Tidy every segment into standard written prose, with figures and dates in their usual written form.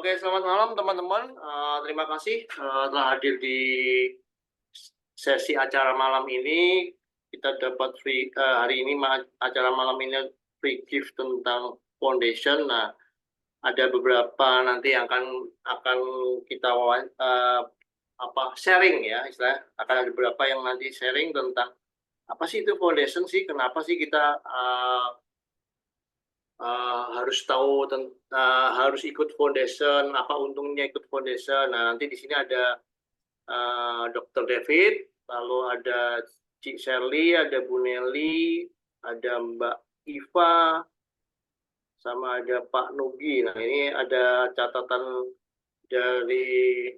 Oke, selamat malam teman-teman. Terima kasih telah hadir di sesi acara malam ini. Kita dapat hari ini acara malam ini free gift tentang foundation. Nah, ada beberapa nanti yang akan kita sharing ya, istilah. Akan ada beberapa yang nanti sharing tentang apa sih itu foundation sih, kenapa sih kita harus tahu harus ikut foundation, apa untungnya ikut foundation. Nah, nanti di sini ada Dr. David, lalu ada Cik Shirley, ada Bu Nelly, ada Mbak Iva, sama ada Pak Nugi. Nah, ini ada catatan dari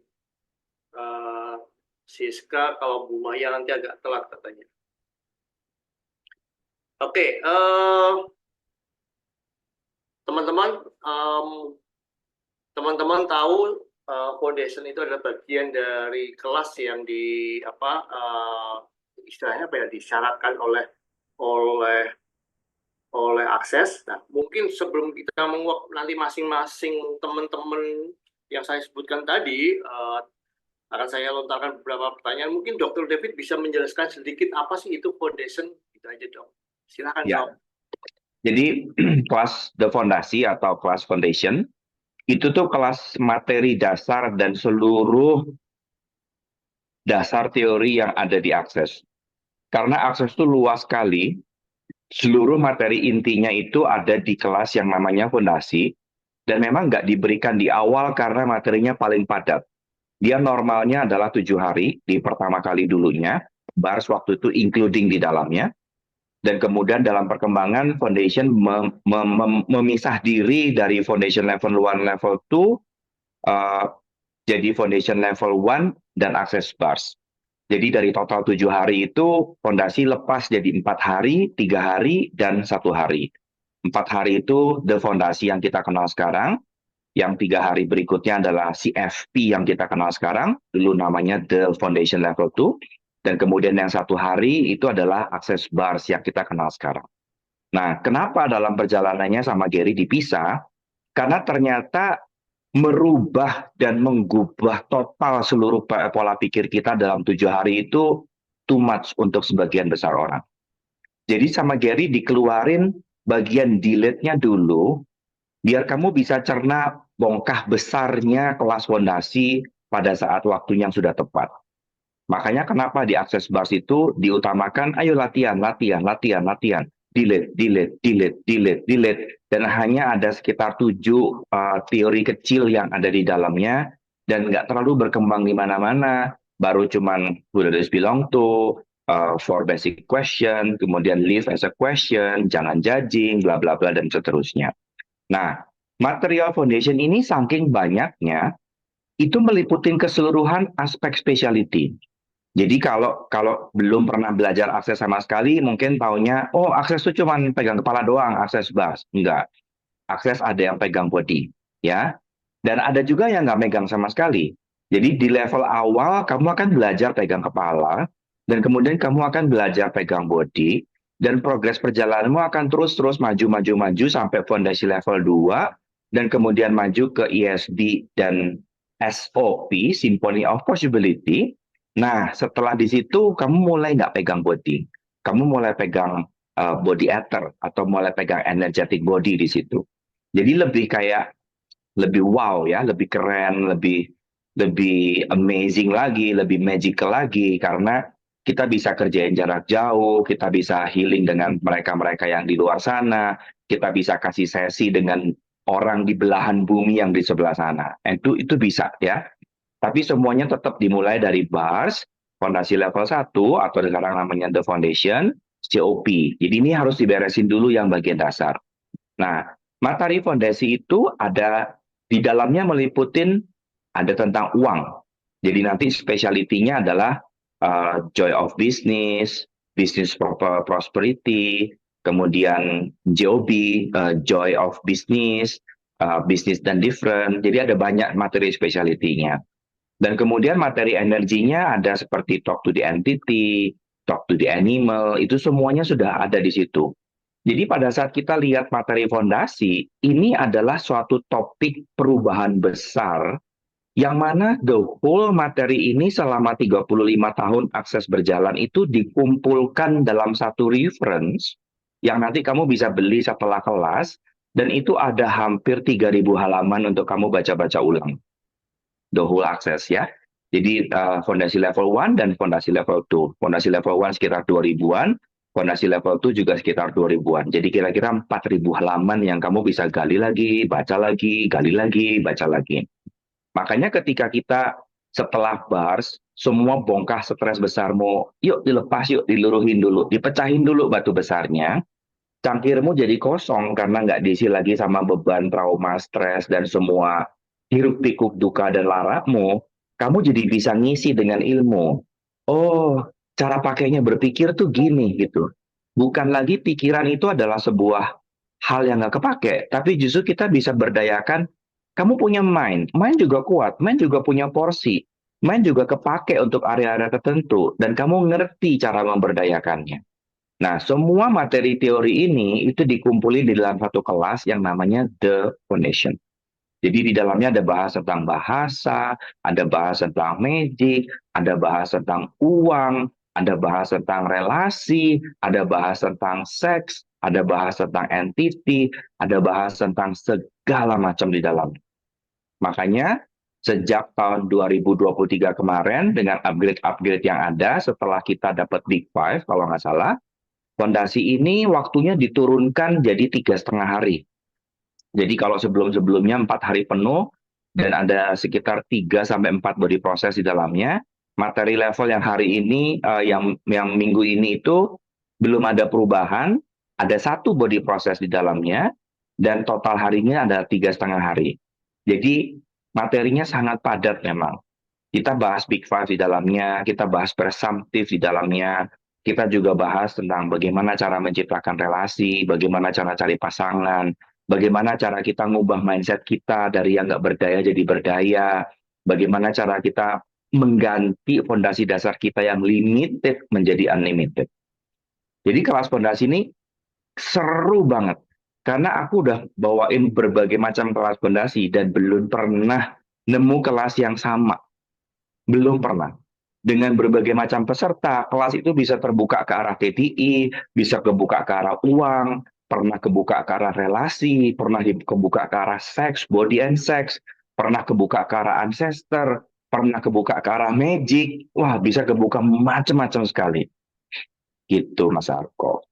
Siska, kalau Bu Maya nanti agak telat katanya. Oke, teman-teman tahu foundation itu adalah bagian dari kelas yang istilahnya disyaratkan oleh akses. Nah, mungkin sebelum kita menguak nanti masing-masing teman-teman yang saya sebutkan tadi, akan saya lontarkan beberapa pertanyaan. Mungkin Dr. David bisa menjelaskan sedikit apa sih itu foundation, gitu aja dong. Silakan ya. Dok. Jadi kelas The Fondasi atau kelas Foundation itu tuh kelas materi dasar dan seluruh dasar teori yang ada di akses. Karena akses itu luas sekali, seluruh materi intinya itu ada di kelas yang namanya Fondasi, dan memang nggak diberikan di awal karena materinya paling padat. Dia normalnya adalah 7 hari di pertama kali dulunya, BARS waktu itu including di dalamnya. Dan kemudian dalam perkembangan Foundation memisah diri dari Foundation Level 1, Level 2, jadi Foundation Level 1 dan Access BARS. Jadi dari total 7 hari itu, Fondasi lepas jadi 4 hari, 3 hari, dan 1 hari. 4 hari itu The Fondasi yang kita kenal sekarang, yang 3 hari berikutnya adalah CFP yang kita kenal sekarang, dulu namanya The Foundation Level 2, dan kemudian yang 1 hari itu adalah Access BARS yang kita kenal sekarang. Nah, kenapa dalam perjalanannya sama Gary dipisah? Karena ternyata merubah dan menggubah total seluruh pola pikir kita dalam 7 hari itu too much untuk sebagian besar orang. Jadi sama Gary dikeluarin bagian delete-nya dulu, biar kamu bisa cerna bongkah besarnya kelas fondasi pada saat waktunya yang sudah tepat. Makanya kenapa di Access BARS itu diutamakan, ayo latihan, delete. Dan hanya ada sekitar 7 teori kecil yang ada di dalamnya, dan nggak terlalu berkembang di mana-mana, baru cuman who does this belong to, 4 basic question, kemudian live as a question, jangan judging, bla bla bla, dan seterusnya. Nah, material foundation ini saking banyaknya, itu meliputin keseluruhan aspek specialty. Jadi kalau belum pernah belajar akses sama sekali, mungkin taunya, oh akses itu cuma pegang kepala doang, akses BARS. Enggak. Akses ada yang pegang body, ya. Dan ada juga yang nggak megang sama sekali. Jadi di level awal, kamu akan belajar pegang kepala, dan kemudian kamu akan belajar pegang body, dan progres perjalananmu akan terus maju sampai fondasi level 2, dan kemudian maju ke ESD dan SOP, Symphony of Possibility. Nah, setelah di situ kamu mulai nggak pegang body, kamu mulai pegang body ether atau mulai pegang energetic body di situ. Jadi lebih wow ya, lebih keren, lebih amazing lagi, lebih magical lagi karena kita bisa kerjain jarak jauh, kita bisa healing dengan mereka-mereka yang di luar sana, kita bisa kasih sesi dengan orang di belahan bumi yang di sebelah sana. Itu bisa ya. Tapi semuanya tetap dimulai dari BARS, fondasi level 1, atau sekarang namanya The Foundation, COP. Jadi ini harus diberesin dulu yang bagian dasar. Nah, materi fondasi itu ada, di dalamnya meliputin, ada tentang uang. Jadi nanti speciality-nya adalah joy of business, business prosperity, kemudian JOB, joy of business, business dan different. Jadi ada banyak materi speciality-nya. Dan kemudian materi energinya ada seperti talk to the entity, talk to the animal, itu semuanya sudah ada di situ. Jadi pada saat kita lihat materi fondasi, ini adalah suatu topik perubahan besar yang mana the whole materi ini selama 35 tahun akses berjalan itu dikumpulkan dalam satu reference yang nanti kamu bisa beli setelah kelas dan itu ada hampir 3.000 halaman untuk kamu baca-baca ulang. The whole access ya. Jadi fondasi level 1 dan fondasi level 2. Fondasi level 1 sekitar 2.000-an, fondasi level 2 juga sekitar 2.000-an. Jadi kira-kira 4.000 halaman yang kamu bisa gali lagi, baca lagi, gali lagi, baca lagi. Makanya ketika kita setelah bars, semua bongkah stres besarmu, yuk dilepas, yuk diluruhin dulu, dipecahin dulu batu besarnya, cangkirmu jadi kosong karena nggak diisi lagi sama beban, trauma, stres, dan semua hiruk pikuk duka dan larapmu, kamu jadi bisa ngisi dengan ilmu. Oh, cara pakainya berpikir tuh gini gitu. Bukan lagi pikiran itu adalah sebuah hal yang nggak kepake, tapi justru kita bisa berdayakan, kamu punya mind juga kuat, mind juga punya porsi, mind juga kepake untuk area-area tertentu, dan kamu ngerti cara memberdayakannya. Nah, semua materi teori ini itu dikumpulin di dalam satu kelas yang namanya The Foundation. Jadi di dalamnya ada bahas tentang bahasa, ada bahas tentang magic, ada bahas tentang uang, ada bahas tentang relasi, ada bahas tentang seks, ada bahas tentang entity, ada bahas tentang segala macam di dalam. Makanya sejak tahun 2023 kemarin dengan upgrade-upgrade yang ada setelah kita dapat Big Five kalau nggak salah, fondasi ini waktunya diturunkan jadi 3,5 hari. Jadi kalau sebelum-sebelumnya 4 hari penuh dan ada sekitar 3 sampai 4 body proses di dalamnya, materi level yang hari ini, yang minggu ini itu belum ada perubahan, ada 1 body proses di dalamnya, dan total harinya ada 3,5 hari. Jadi materinya sangat padat memang. Kita bahas Big Five di dalamnya, kita bahas presumptive di dalamnya, kita juga bahas tentang bagaimana cara menciptakan relasi, bagaimana cara cari pasangan, bagaimana cara kita ngubah mindset kita dari yang nggak berdaya jadi berdaya, bagaimana cara kita mengganti fondasi dasar kita yang limited menjadi unlimited. Jadi kelas fondasi ini seru banget, karena aku udah bawain berbagai macam kelas fondasi dan belum pernah nemu kelas yang sama. Belum pernah. Dengan berbagai macam peserta, kelas itu bisa terbuka ke arah TTI, bisa kebuka ke arah uang, pernah kebuka ke arah relasi, pernah kebuka ke arah seks, body and sex, pernah kebuka ke arah ancestor, pernah kebuka ke arah magic. Wah, bisa kebuka macam-macam sekali. Gitu, Mas Arko.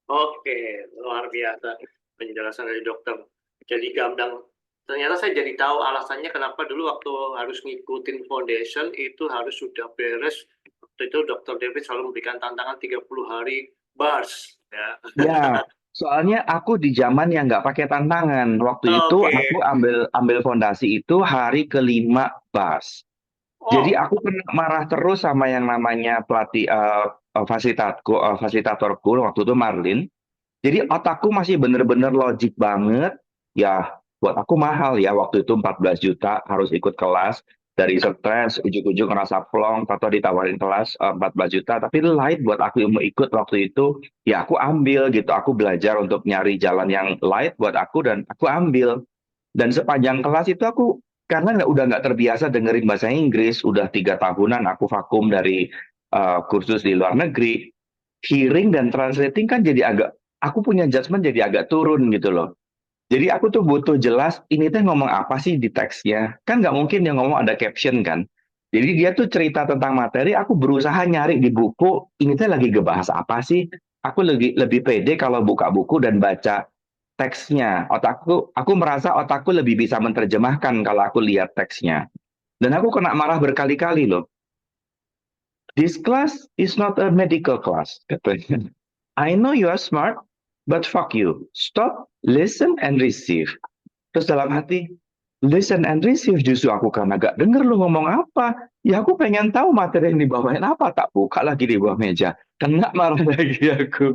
Oke, luar biasa penjelasan dari dokter. Jadi gamblang, ternyata saya jadi tahu alasannya kenapa dulu waktu harus ngikutin foundation itu harus sudah beres. Waktu itu dokter David selalu memberikan tantangan 30 hari bars. Ya. Ya, soalnya aku di zaman yang nggak pakai tantangan. Waktu itu Oke. aku ambil fondasi itu hari kelima bars. Jadi Oh, aku kena marah terus sama yang namanya pelatih fasilitatorku waktu itu Marlin. Jadi otakku masih bener-bener logik banget. Ya, buat aku mahal ya waktu itu 14 juta harus ikut kelas. Dari stres, ujuk-ujuk ngerasa plong, atau ditawarin kelas 14 juta. Tapi light buat aku yang mau ikut waktu itu, ya aku ambil gitu. Aku belajar untuk nyari jalan yang light buat aku dan aku ambil. Dan sepanjang kelas itu aku, karena udah nggak terbiasa dengerin bahasa Inggris, udah 3 tahunan aku vakum dari kursus di luar negeri, hearing dan translating kan jadi agak, aku punya judgement jadi agak turun gitu loh. Jadi aku tuh butuh jelas, ini teh ngomong apa sih di teksnya. Kan nggak mungkin dia ngomong ada caption kan. Jadi dia tuh cerita tentang materi, aku berusaha nyari di buku, ini teh lagi ngebahas apa sih. Aku lebih pede kalau buka buku dan baca teksnya. Aku merasa otakku lebih bisa menerjemahkan kalau aku lihat teksnya. Dan aku kena marah berkali-kali loh. This class is not a medical class, katanya. I know you are smart, but fuck you. Stop, listen, and receive. Terus dalam hati, listen and receive, justru aku karena gak denger lu ngomong apa. Ya aku pengen tahu materi yang dibawain apa. Tak buka lagi di bawah meja. Kena marah lagi aku.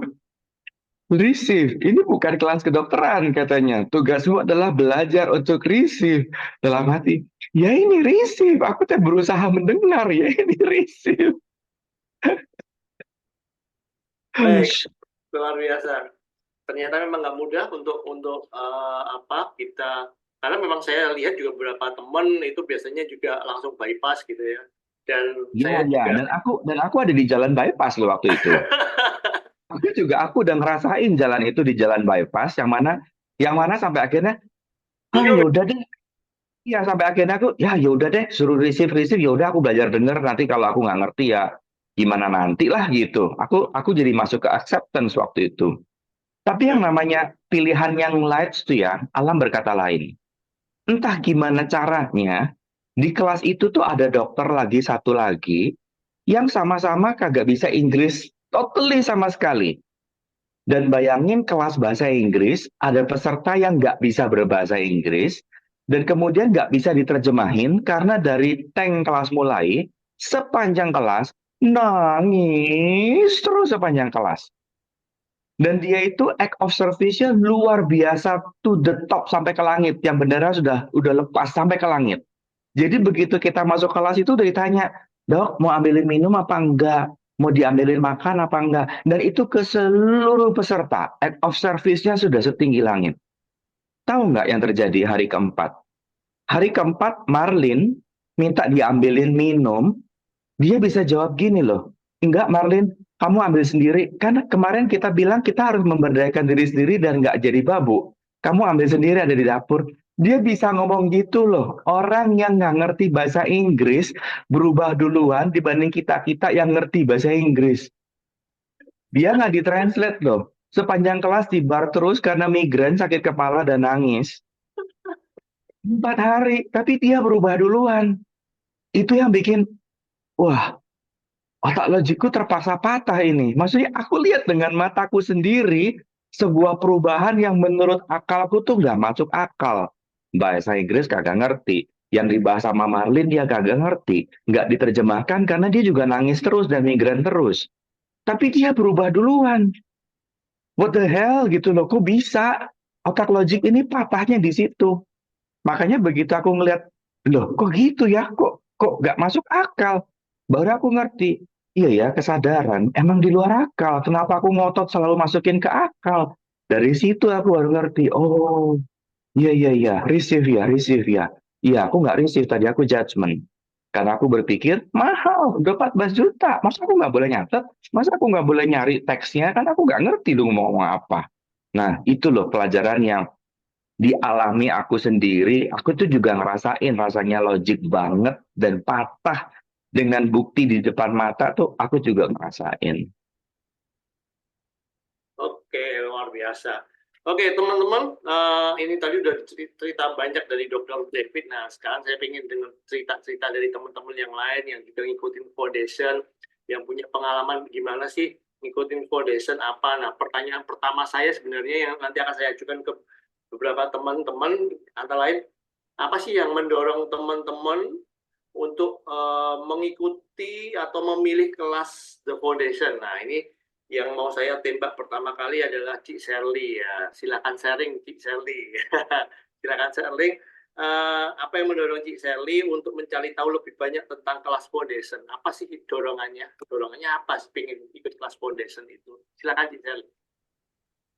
Receive, ini bukan kelas kedokteran katanya. Tugasmu adalah belajar untuk receive. Dalam hati, ya ini receive. Aku teh berusaha mendengar, ya ini receive. baik, luar biasa. ternyata memang nggak mudah untuk kita, karena memang saya lihat juga beberapa teman itu biasanya juga langsung bypass gitu ya, dan Ya, saya ya, juga dan aku ada di jalan bypass loh waktu itu. Aku udah ngerasain jalan itu di jalan bypass yang mana sampai akhirnya ya bingung. udah deh. Ya sampai akhirnya aku ya udah deh suruh receive receive ya udah aku belajar denger nanti kalau aku nggak ngerti ya gimana nanti lah gitu. Aku jadi masuk ke acceptance waktu itu. Tapi yang namanya pilihan yang light tuh ya, alam berkata lain. Entah gimana caranya, di kelas itu tuh ada dokter lagi satu lagi yang sama-sama kagak bisa Inggris totally sama sekali. Dan bayangin kelas bahasa Inggris, ada peserta yang nggak bisa berbahasa Inggris, dan kemudian nggak bisa diterjemahin karena dari tank kelas mulai, sepanjang kelas, nangis terus sepanjang kelas. Dan dia itu act of service-nya luar biasa to the top sampai ke langit. Yang bendera udah lepas sampai ke langit. Jadi begitu kita masuk kelas itu udah ditanya, dok mau ambilin minum apa enggak? Mau diambilin makan apa enggak? Dan itu ke seluruh peserta. Act of service-nya sudah setinggi langit. Tahu nggak yang terjadi hari keempat? Hari keempat Marlin minta diambilin minum, dia bisa jawab gini loh, enggak Marlin, kamu ambil sendiri. Karena kemarin kita bilang kita harus memberdayakan diri sendiri dan nggak jadi babu. Kamu ambil sendiri ada di dapur. Dia bisa ngomong gitu loh. Orang yang nggak ngerti bahasa Inggris berubah duluan dibanding kita-kita yang ngerti bahasa Inggris. Dia nggak ditranslate loh. Sepanjang kelas di bar terus karena migrain, sakit kepala, dan nangis. 4 hari, tapi dia berubah duluan. Itu yang bikin, wah, otak logikku terpaksa patah ini. Maksudnya aku lihat dengan mataku sendiri sebuah perubahan yang menurut akalku tuh nggak masuk akal. Bahasa Inggris kagak ngerti. Yang dibahas sama Marlin dia kagak ngerti. Nggak diterjemahkan karena dia juga nangis terus dan migran terus. Tapi dia berubah duluan. What the hell gitu loh. Kok bisa? Otak logik ini patahnya di situ. Makanya begitu aku ngeliat, loh kok gitu ya? Kok nggak masuk akal? Baru aku ngerti. Iya ya, kesadaran. Emang di luar akal. Kenapa aku ngotot selalu masukin ke akal? Dari situ aku baru ngerti. Oh, iya, iya, iya. Receive ya, receive ya. Iya, aku nggak receive. Tadi aku judgment. Karena aku berpikir, mahal. Udah 14 juta. Masa aku nggak boleh nyatet? Masa aku nggak boleh nyari teksnya? Kan aku nggak ngerti dong mau ngomong apa. Nah, itu loh pelajaran yang dialami aku sendiri, aku tuh juga ngerasain rasanya logik banget dan patah dengan bukti di depan mata tuh aku juga ngerasain. Oke, luar biasa. Oke, teman-teman, ini tadi udah cerita banyak dari Dr. David. Nah, sekarang saya ingin dengar cerita-cerita dari teman-teman yang lain yang juga ngikutin foundation, yang punya pengalaman gimana sih ngikutin foundation apa. Nah, pertanyaan pertama saya sebenarnya yang nanti akan saya ajukan ke beberapa teman-teman, antara lain, apa sih yang mendorong teman-teman untuk mengikuti atau memilih kelas The Foundation? Nah, ini yang mau saya tembak pertama kali adalah Cik Sherly ya. Silakan sharing Cik Sherly. Silakan sharing apa yang mendorong Cik Sherly untuk mencari tahu lebih banyak tentang kelas foundation. Apa sih dorongannya? Dorongannya apa sih pengen ikut kelas foundation itu? Silakan Cik Sherly.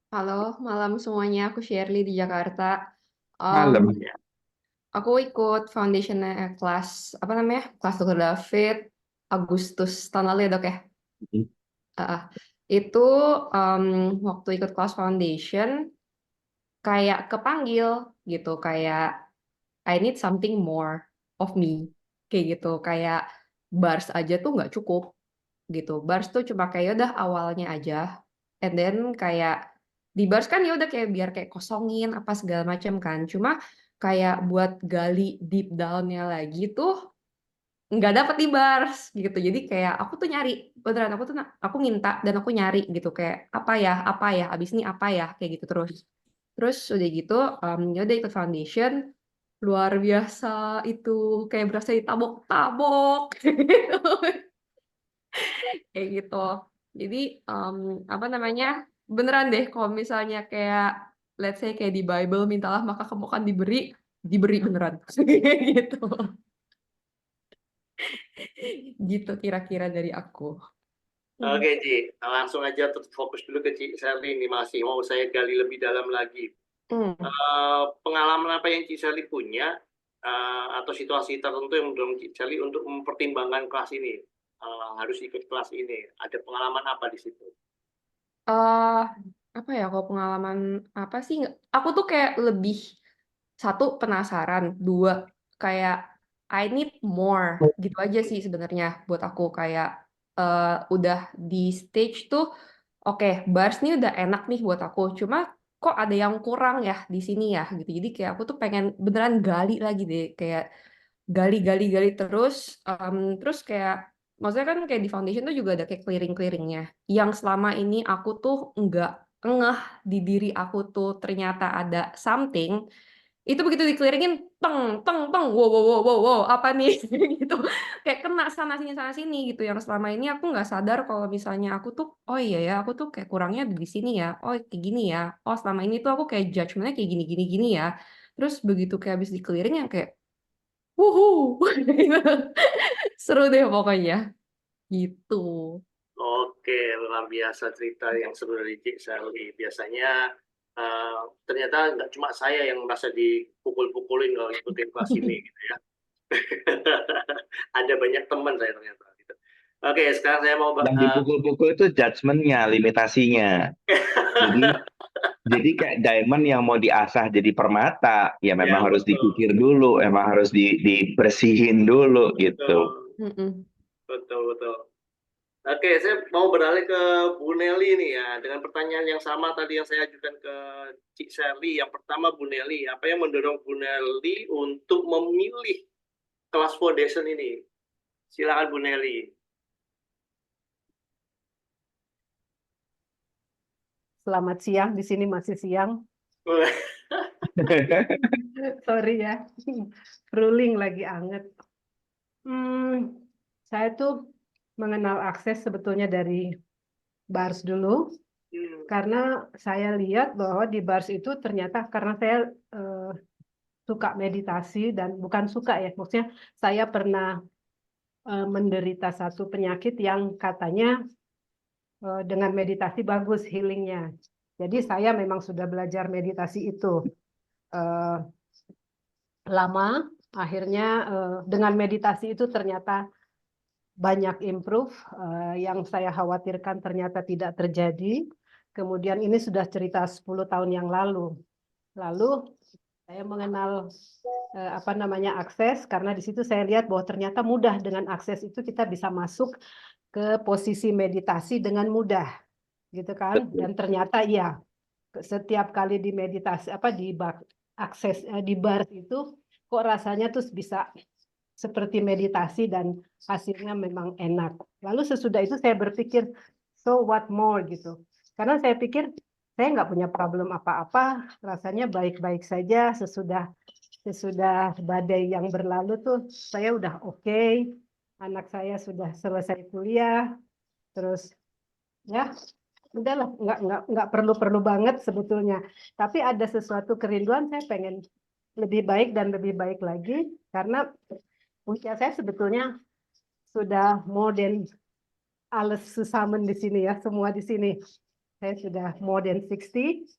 Halo, malam semuanya. Aku Shirley di Jakarta. Malam. Um, aku ikut foundation kelas apa namanya? Kelas Dr. David Agustus tahun lalu ya, Dok ya. Uh, itu waktu ikut kelas foundation kayak kepanggil gitu, kayak I need something more of me. Kayak gitu, kayak bars aja tuh nggak cukup gitu. Bars tuh cuma kayak udah awalnya aja. And then kayak di bars kan ya udah kayak biar kayak kosongin apa segala macam kan. Cuma kayak buat gali deep down-nya lagi tuh nggak dapet di bars gitu. Jadi kayak aku tuh nyari beneran aku minta dan aku nyari gitu kayak apa ya abis ini apa ya kayak gitu terus udah gitu ya udah ikut foundation luar biasa itu kayak berasa ditabok-tabok kayak gitu. Jadi apa namanya beneran deh kalau misalnya kayak let's say kayak di Bible mintalah maka kamu akan diberi beneran gitu. Gitu kira-kira dari aku. Oke, Ci. Langsung aja fokus dulu ke Ci Sherly ini masih mau saya gali lebih dalam lagi. Hmm. Pengalaman apa yang Ci Sherly punya atau situasi tertentu yang mendorong Ci Sherly untuk mempertimbangkan kelas ini, harus ikut kelas ini. Ada pengalaman apa di situ? eh apa ya kalau pengalaman apa sih? Aku tuh kayak lebih satu penasaran, dua kayak I need more gitu aja sih sebenarnya buat aku kayak udah di stage tuh oke, bars nih udah enak nih buat aku. Cuma kok ada yang kurang ya di sini ya gitu. Jadi kayak aku tuh pengen beneran gali lagi deh kayak gali terus terus kayak maksudnya kan kayak di foundation tuh juga ada kayak clearingnya yang selama ini aku tuh nggak ngeh di diri aku tuh ternyata ada something itu begitu di-clearingin teng teng teng wow wow wow wow wow, apa nih gitu kayak kena sana sini gitu yang selama ini aku nggak sadar kalau misalnya aku tuh oh iya ya aku tuh kayak kurangnya di sini ya oh kayak gini ya oh selama ini tuh aku kayak judgementnya kayak gini ya terus begitu kayak habis di-clearing yang kayak wuhu seru deh pokoknya gitu. Oke, luar biasa cerita yang seru dari Ci Sherly. Biasanya ternyata nggak cuma saya yang merasa dipukul-pukulin kalau ikutin kelas ini gitu ya. Ada banyak teman saya ternyata gitu. Oke, sekarang saya mau Yang dipukul-pukul itu judgement-nya, limitasinya. Jadi kayak diamond yang mau diasah jadi permata, ya ya memang harus betul, dikukir dulu, emang harus dibersihin dulu gitu. Mm-mm. betul. Oke, saya mau beralih ke Bu Nelly nih ya, dengan pertanyaan yang sama tadi yang saya ajukan ke Cik Sherly. Yang pertama Bu Nelly, apa yang mendorong Bu Nelly untuk memilih kelas foundation ini? Silakan Bu Nelly. Selamat siang, di sini masih siang. Sorry ya, ruling lagi anget. Saya tuh mengenal akses sebetulnya dari bars dulu, karena saya lihat bahwa di bars itu ternyata karena saya suka meditasi dan bukan suka ya, maksudnya saya pernah menderita satu penyakit yang katanya dengan meditasi bagus healingnya. Jadi saya memang sudah belajar meditasi itu lama. Akhirnya dengan meditasi itu ternyata banyak improve. Yang saya khawatirkan ternyata tidak terjadi. Kemudian ini sudah cerita 10 tahun yang lalu. Lalu saya mengenal akses, karena di situ saya lihat bahwa ternyata mudah dengan akses itu kita bisa masuk ke posisi meditasi dengan mudah, gitu kan? Dan ternyata ya setiap kali di meditasi di bar itu kok rasanya tuh bisa seperti meditasi dan hasilnya memang enak. Lalu sesudah itu saya berpikir so what more gitu. Karena saya pikir saya nggak punya problem apa-apa, rasanya baik-baik saja. Sesudah badai yang berlalu tuh saya udah oke. Anak saya sudah selesai kuliah, terus ya udahlah nggak perlu banget sebetulnya. Tapi ada sesuatu kerinduan, saya pengen lebih baik dan lebih baik lagi karena usia saya sebetulnya sudah more than alles zusammen di sini ya, semua di sini. Saya sudah more than 60.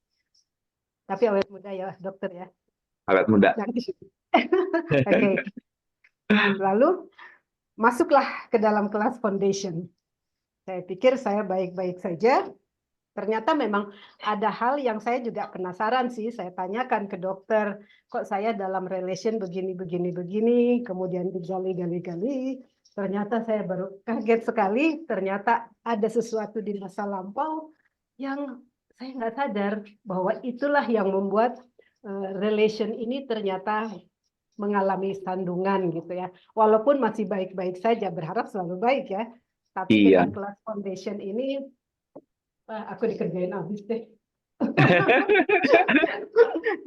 Tapi awet muda ya, dokter ya. Awet muda. Oke. Lalu masuklah ke dalam kelas foundation. Saya pikir saya baik-baik saja. Ternyata memang ada hal yang saya juga penasaran sih. Saya tanyakan ke dokter, kok saya dalam relation begini. Kemudian digali. Ternyata saya baru kaget sekali. Ternyata ada sesuatu di masa lampau yang saya nggak sadar bahwa itulah yang membuat relation ini ternyata mengalami sandungan gitu ya. Walaupun masih baik-baik saja, berharap selalu baik ya. Tapi dengan kelas foundation ini aku dikerjain habis deh.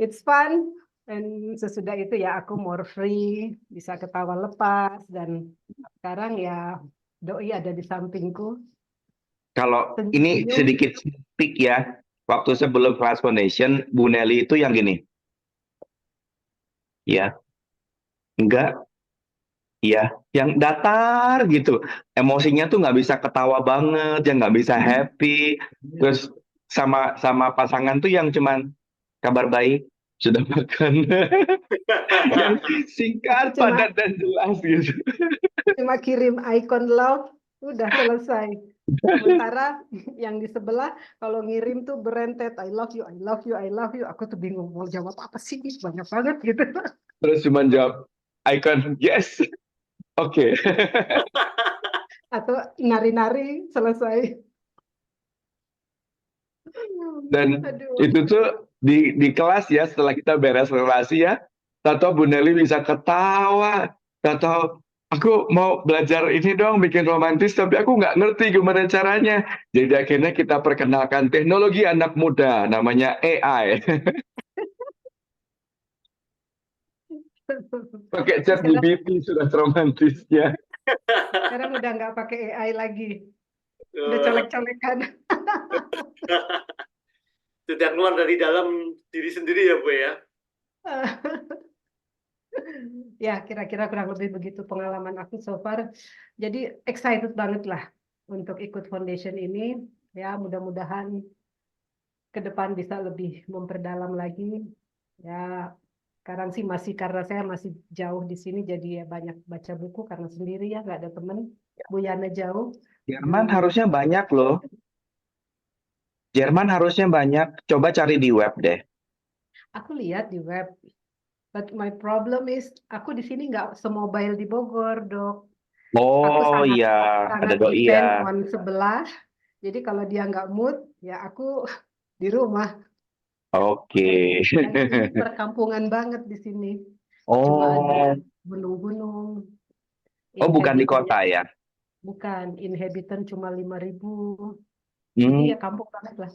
It's fun. Dan sesudah itu ya aku more free, bisa ketawa lepas, dan sekarang ya doi ada di sampingku. Kalau ini sedikit speak ya, waktu sebelum kelas foundation, Bu Nelly itu yang gini. Ya. Enggak. Iya, yang datar gitu. Emosinya tuh nggak bisa ketawa banget, yang nggak bisa happy. Terus sama sama pasangan tuh yang cuman kabar baik, sudah makan. Yang singkat, Cuma padat dan jelas gitu. cuma kirim icon love, udah selesai. Sementara yang di sebelah kalau ngirim tuh berentet, I love you, I love you, I love you. Aku tuh bingung mau jawab apa sih, banyak banget gitu. Terus cuman jawab icon yes. Oke. Atau nari-nari selesai. Dan Aduh. itu tuh di kelas ya, setelah kita beres relasi ya, tato Bu Nelly bisa ketawa, tato aku mau belajar ini dong bikin romantis tapi aku nggak ngerti gimana caranya. Jadi akhirnya kita perkenalkan teknologi anak muda namanya AI. Pakai chat Sekarang, GPT sudah romantisnya. sekarang udah nggak pakai AI lagi, udah colek-colekan. Sudah keluar dari dalam diri sendiri ya Bu ya. Ya, kira-kira kurang lebih begitu pengalaman aku so far. Jadi excited banget lah untuk ikut foundation ini. Ya, mudah-mudahan ke depan bisa lebih memperdalam lagi. Ya, sekarang sih masih karena saya masih jauh di sini, jadi ya banyak baca buku karena sendiri ya, nggak ada temen. Bu Yana jauh. Jerman harusnya banyak loh. Jerman harusnya banyak. Coba cari di web deh. Aku lihat di web. But my problem is, aku di sini nggak semobile di Bogor, Dok. Aku Oh sangat iya, ada sangat doi depend ya. on sebelah. Jadi kalau dia nggak mood, ya aku di rumah. Oke. Dan ini perkampungan banget di sini. Cuma Oh, ada gunung-gunung. oh bukan di Inhabitannya kota ya. bukan, inhabitan cuma 5.000. Jadi Hmm, ya kampung banget lah.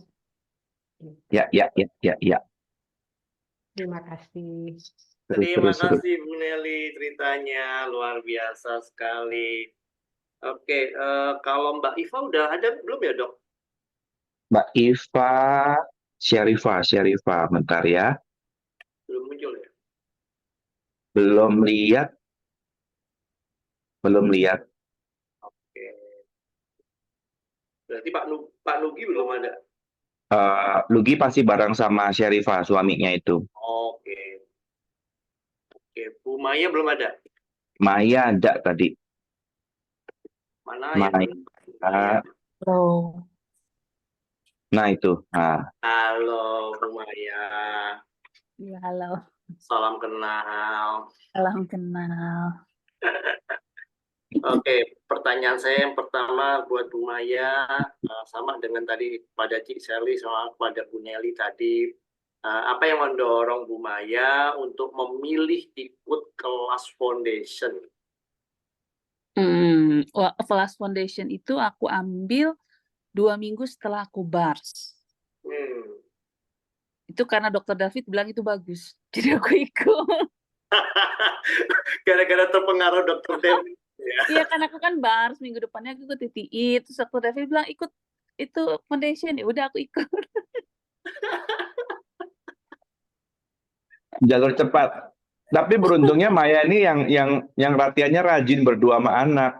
ya, ya, ya, ya, ya. Terima kasih. Seru, seru, Terima seru. kasih Bu Nelly, ceritanya luar biasa sekali. Oke, kalau Mbak Iva udah ada belum ya Dok? Mbak Iva, Syarifah, bentar ya. Belum muncul ya? Belum lihat, belum lihat. Oke. Berarti Pak Nugi belum ada. Lugi pasti bareng sama Syarifah, suaminya itu. Oke. Oke, Bu Maya belum ada. Maya ada tadi. Mana ya? Maya. Maya. Halo, Nah itu. Nah, Halo Bu Maya. ya halo, Salam kenal. salam kenal. Oke, pertanyaan saya yang pertama buat Bu Maya, sama dengan tadi pada Cik Sally sama pada Bu Nelly tadi. Apa yang mendorong Bu Maya untuk memilih ikut kelas foundation? Flash Foundation itu aku ambil 2 minggu setelah aku BARS. Hmm. Itu karena Dokter David bilang itu bagus, jadi aku ikut. Gara-gara terpengaruh Dokter David. Ya. Iya, karena aku kan BARS minggu depannya aku ikut TTI, terus Dokter David bilang ikut itu foundation, ya udah aku ikut. jalur cepat. Tapi beruntungnya Maya ini yang latihannya rajin berdua sama anak.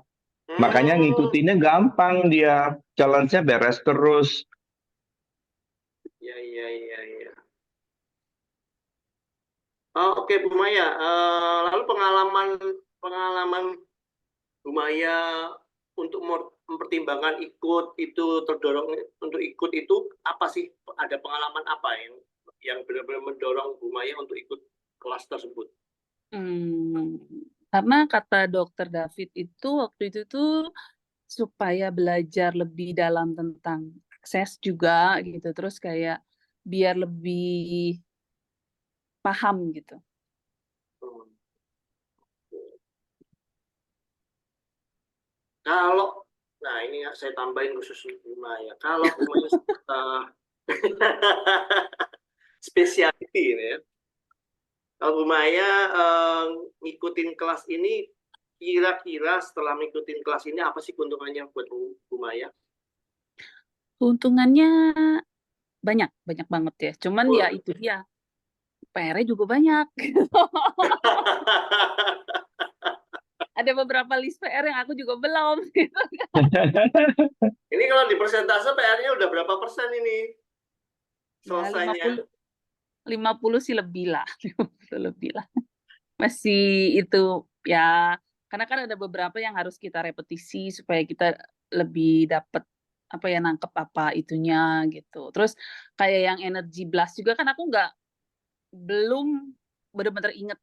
Makanya ngikutinnya gampang dia. Challenge-nya beres terus. Iya. Oke, Bu Maya. Lalu pengalaman Bu Maya untuk mempertimbangkan ikut itu, terdorong untuk ikut itu apa sih? Ada pengalaman apa yang benar-benar mendorong Bu Maya untuk ikut kelas tersebut? Karena kata Dokter David itu waktu itu tuh supaya belajar lebih dalam tentang akses juga gitu, terus kayak biar lebih paham gitu. Kalau, nah ini saya tambahin khusus Bu Maya. Kalau Bu Maya specialty ini ya. Kalau Bu Maya ngikutin kelas ini, kira-kira setelah ngikutin kelas ini apa sih keuntungannya buat Bu Maya? Keuntungannya banyak banget ya. Cuman ya itu dia, PR-nya juga banyak. ada beberapa list PR yang aku juga belum gitu. Ini kalau di persentase PR-nya udah berapa persen ini Ya selesainya? 50 sih lebih lah, 50 lebih lah. Masih itu ya, karena kan ada beberapa yang harus kita repetisi supaya kita lebih dapat apa ya, nangkep apa itunya gitu. Terus kayak yang energy blast juga kan aku belum benar-benar inget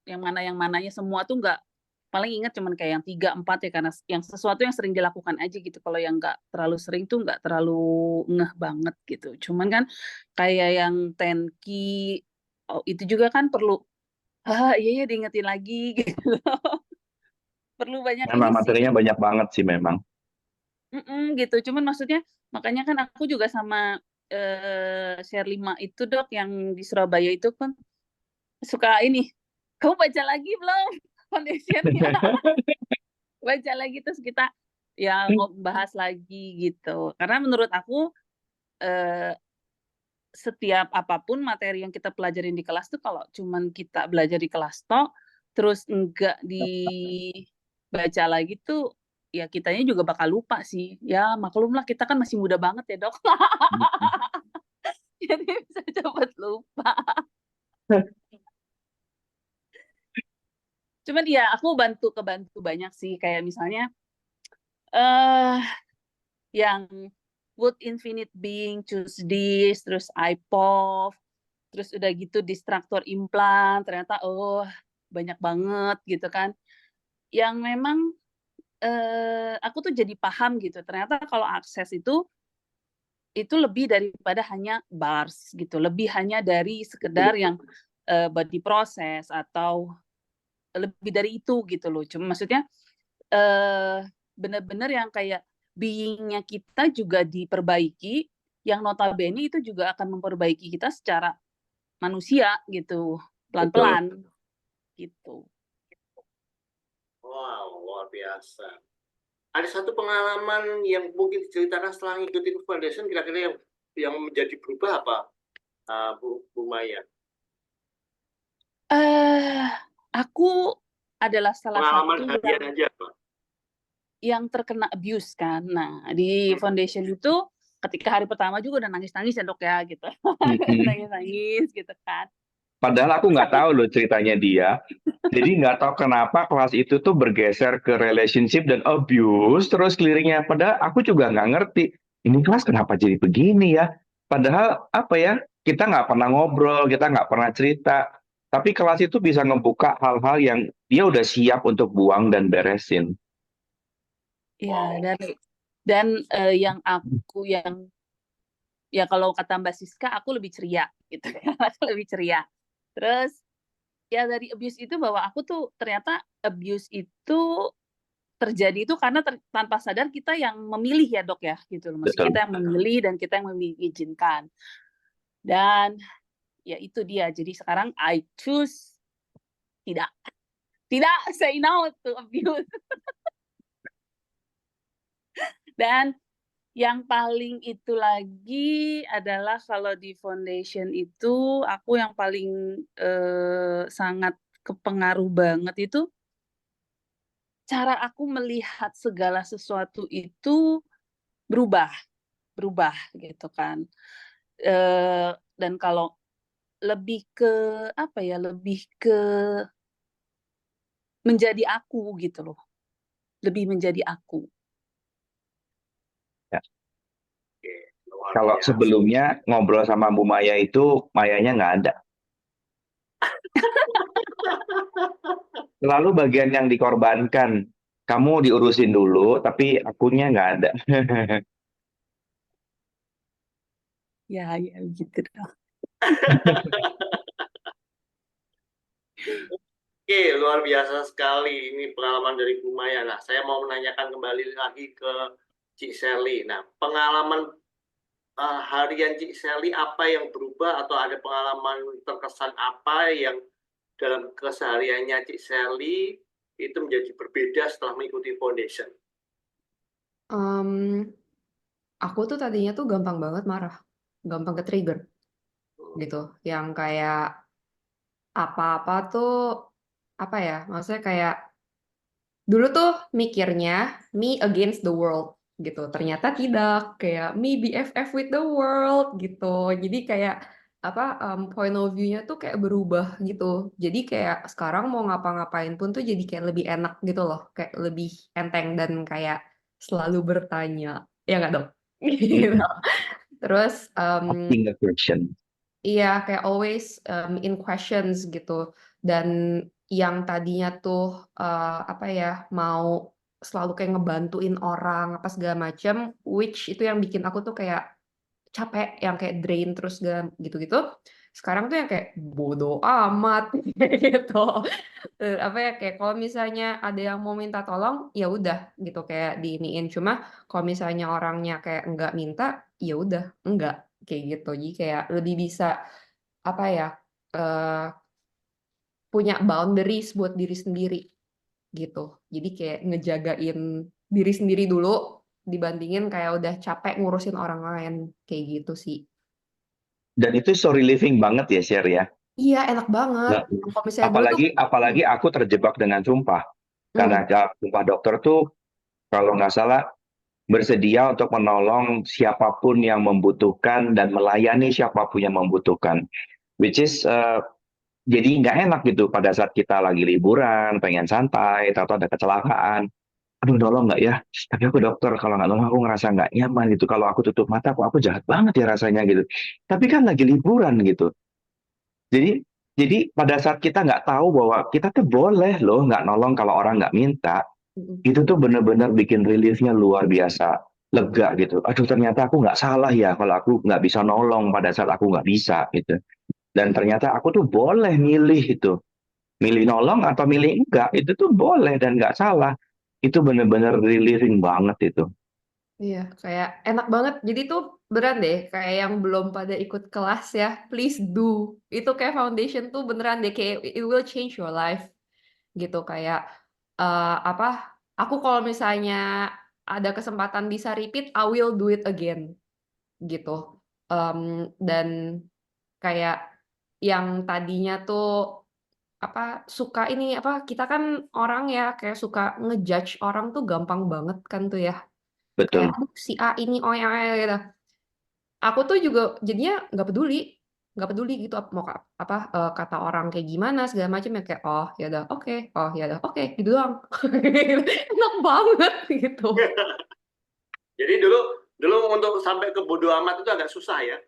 yang mananya semua tuh nggak, paling inget cuman kayak yang 3, 4 ya, karena yang sesuatu yang sering dilakukan aja gitu. Kalau yang nggak terlalu sering tuh nggak terlalu ngeh banget gitu. Cuman kan kayak yang Tenki, oh, itu juga kan perlu, iya ya diingetin lagi gitu. Perlu banyak Memang ini sih. materinya banyak banget sih memang. Gitu. Cuman maksudnya makanya kan aku juga sama share 5 itu Dok yang di Surabaya itu kan suka ini, kamu baca lagi belum foundationnya? Baca lagi terus kita ya bahas lagi gitu. Karena menurut aku eh, setiap apapun materi yang kita pelajarin di kelas tuh kalau cuman kita belajar di kelas toh terus enggak dibaca lagi tuh ya kitanya juga bakal lupa sih. Ya maklumlah kita kan masih muda banget ya, Dok. Jadi bisa cepet lupa. Cuman ya aku kebantu banyak sih, kayak misalnya eh yang would infinite being choose this, terus IPOV, terus udah gitu distraktor implant, ternyata banyak banget gitu kan. Yang memang aku tuh jadi paham gitu, ternyata kalau akses itu lebih daripada hanya bars gitu, lebih hanya dari sekedar yang body process atau lebih dari itu gitu loh. Cuma maksudnya benar-benar yang kayak being-nya kita juga diperbaiki, yang notabene itu juga akan memperbaiki kita secara manusia gitu, Betul. pelan-pelan gitu. Wow, luar biasa. Ada satu pengalaman yang mungkin diceritakan setelah ngikutin foundation, kira-kira yang menjadi berubah apa, Bu Maya? Aku adalah salah Pengalaman satu harian aja, Pak. yang terkena abuse kan. Nah, di foundation itu ketika hari pertama juga udah nangis-nangis ya Dok ya gitu. Nangis-nangis gitu kan. Padahal aku nggak tahu loh ceritanya dia. Jadi nggak tahu kenapa kelas itu tuh bergeser ke relationship dan abuse terus keliriknya. Padahal aku juga nggak ngerti. Ini kelas kenapa jadi begini ya? Padahal apa ya? Kita nggak pernah ngobrol, kita nggak pernah cerita. Tapi kelas itu bisa ngebuka hal-hal yang dia udah siap untuk buang dan beresin. Iya, dan yang ya kalau kata Mbak Siska aku lebih ceria gitu kan. Aku lebih ceria. Terus ya dari abuse itu bahwa aku tuh ternyata abuse itu terjadi itu karena tanpa sadar kita yang memilih ya Dok ya gitu loh. Maksudnya Betul. kita yang memilih dan kita yang mengizinkan. Dan ya itu dia. Jadi sekarang I choose tidak say no to abuse. Dan yang paling itu lagi adalah kalau di foundation itu aku yang paling sangat kepengaruh banget itu cara aku melihat segala sesuatu itu berubah gitu kan. Dan kalau lebih ke apa ya, lebih ke menjadi aku gitu loh, lebih menjadi aku. Ya. Oke, luar Kalau biasa. sebelumnya ngobrol sama Bu Maya itu, Mayanya nggak ada. Selalu bagian yang dikorbankan. Kamu diurusin dulu, tapi akunya nggak ada. Ya gitu dong. Oke, luar biasa sekali ini pengalaman dari Bu Maya. Nah, saya mau menanyakan kembali lagi ke Cik Sally. Nah, pengalaman harian Cik Sally apa yang berubah atau ada pengalaman terkesan apa yang dalam kesehariannya Cik Sally itu menjadi berbeda setelah mengikuti foundation? Aku tuh tadinya tuh gampang banget marah, gampang ke trigger gitu. Yang kayak apa-apa tuh apa ya? Maksudnya kayak dulu tuh mikirnya me against the world gitu. Ternyata tidak, kayak me BFF with the world gitu. Jadi kayak point of view-nya tuh kayak berubah gitu. Jadi kayak sekarang mau ngapa-ngapain pun tuh jadi kayak lebih enak gitu loh, kayak lebih enteng dan kayak selalu bertanya. Ya nggak dong? Gitu. Terus Asking a question. iya, kayak always in questions gitu. Dan yang tadinya tuh mau selalu kayak ngebantuin orang apa segala macam, which itu yang bikin aku tuh kayak capek, yang kayak drain terus segala gitu-gitu. Sekarang tuh yang kayak bodo amat kayak gitu. Kayak kalau misalnya ada yang mau minta tolong, ya udah gitu kayak diiniin. Cuma kalau misalnya orangnya kayak enggak minta, ya udah enggak kayak gitu. Jadi kayak lebih bisa eh, punya boundaries buat diri sendiri gitu. Jadi kayak ngejagain diri sendiri dulu dibandingin kayak udah capek ngurusin orang lain kayak gitu sih. Dan itu so relieving banget ya, Sher ya. Iya, enak banget. Nah, Kalau misalnya dulu tuh, apalagi aku terjebak dengan sumpah. hmm, Karena sumpah dokter tuh kalau nggak salah bersedia untuk menolong siapapun yang membutuhkan dan melayani siapapun yang membutuhkan. Which is jadi nggak enak gitu pada saat kita lagi liburan, pengen santai, atau ada kecelakaan. Aduh, nolong nggak ya? Tapi aku dokter, kalau nggak nolong aku ngerasa nggak nyaman gitu. Kalau aku tutup mata, aku jahat banget ya rasanya gitu. Tapi kan lagi liburan gitu. Jadi pada saat kita nggak tahu bahwa kita tuh boleh loh nggak nolong kalau orang nggak minta, itu tuh bener-bener bikin reliefnya luar biasa, lega gitu. Aduh, ternyata aku nggak salah ya kalau aku nggak bisa nolong pada saat aku nggak bisa gitu. Dan ternyata aku tuh boleh milih itu, milih nolong atau milih enggak, itu tuh boleh dan nggak salah. Itu bener-bener relieving banget itu. iya, kayak enak banget. Jadi tuh beneran deh, kayak yang belum pada ikut kelas ya, please do. Itu kayak foundation tuh beneran deh, kayak it will change your life gitu. Kayak eh, apa? Aku kalau misalnya ada kesempatan bisa repeat, I will do it again gitu. Dan kayak yang tadinya tuh suka ini kita kan orang ya kayak suka ngejudge orang tuh gampang banget kan tuh ya, kayak Betul. aduh si A ini oh ya gitu. Aku tuh juga jadinya nggak peduli gitu mau kata orang kayak gimana segala macam ya, kayak oh ya udah oke gitu doang. Enak banget gitu. Jadi dulu untuk sampai ke bodo amat itu agak susah ya.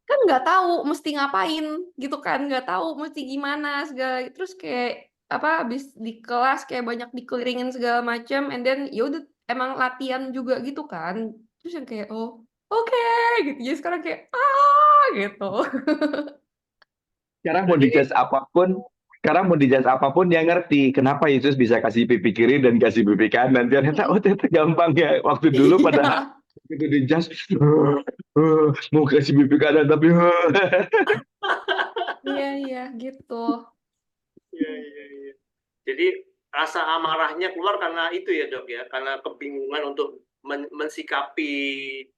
Kan nggak tahu mesti ngapain gitu kan, nggak tahu mesti gimana segala, terus kayak habis di kelas kayak banyak dikeliringin segala macam, and then ya udah emang latihan juga gitu kan, terus yang kayak oh oke gitu, jadi sekarang kayak gitu. Sekarang mau Jadi dijudge apapun dia ngerti kenapa Yesus bisa kasih pipi kiri dan kasih pipi kanan. Ternyata oh ternyata gampang ya. Waktu dulu pada Iya, itu dijudge mau kasih pipi kanan tapi iya gitu. iya, iya, iya. Jadi rasa amarahnya keluar karena itu ya dok ya, karena kebingungan untuk mensikapi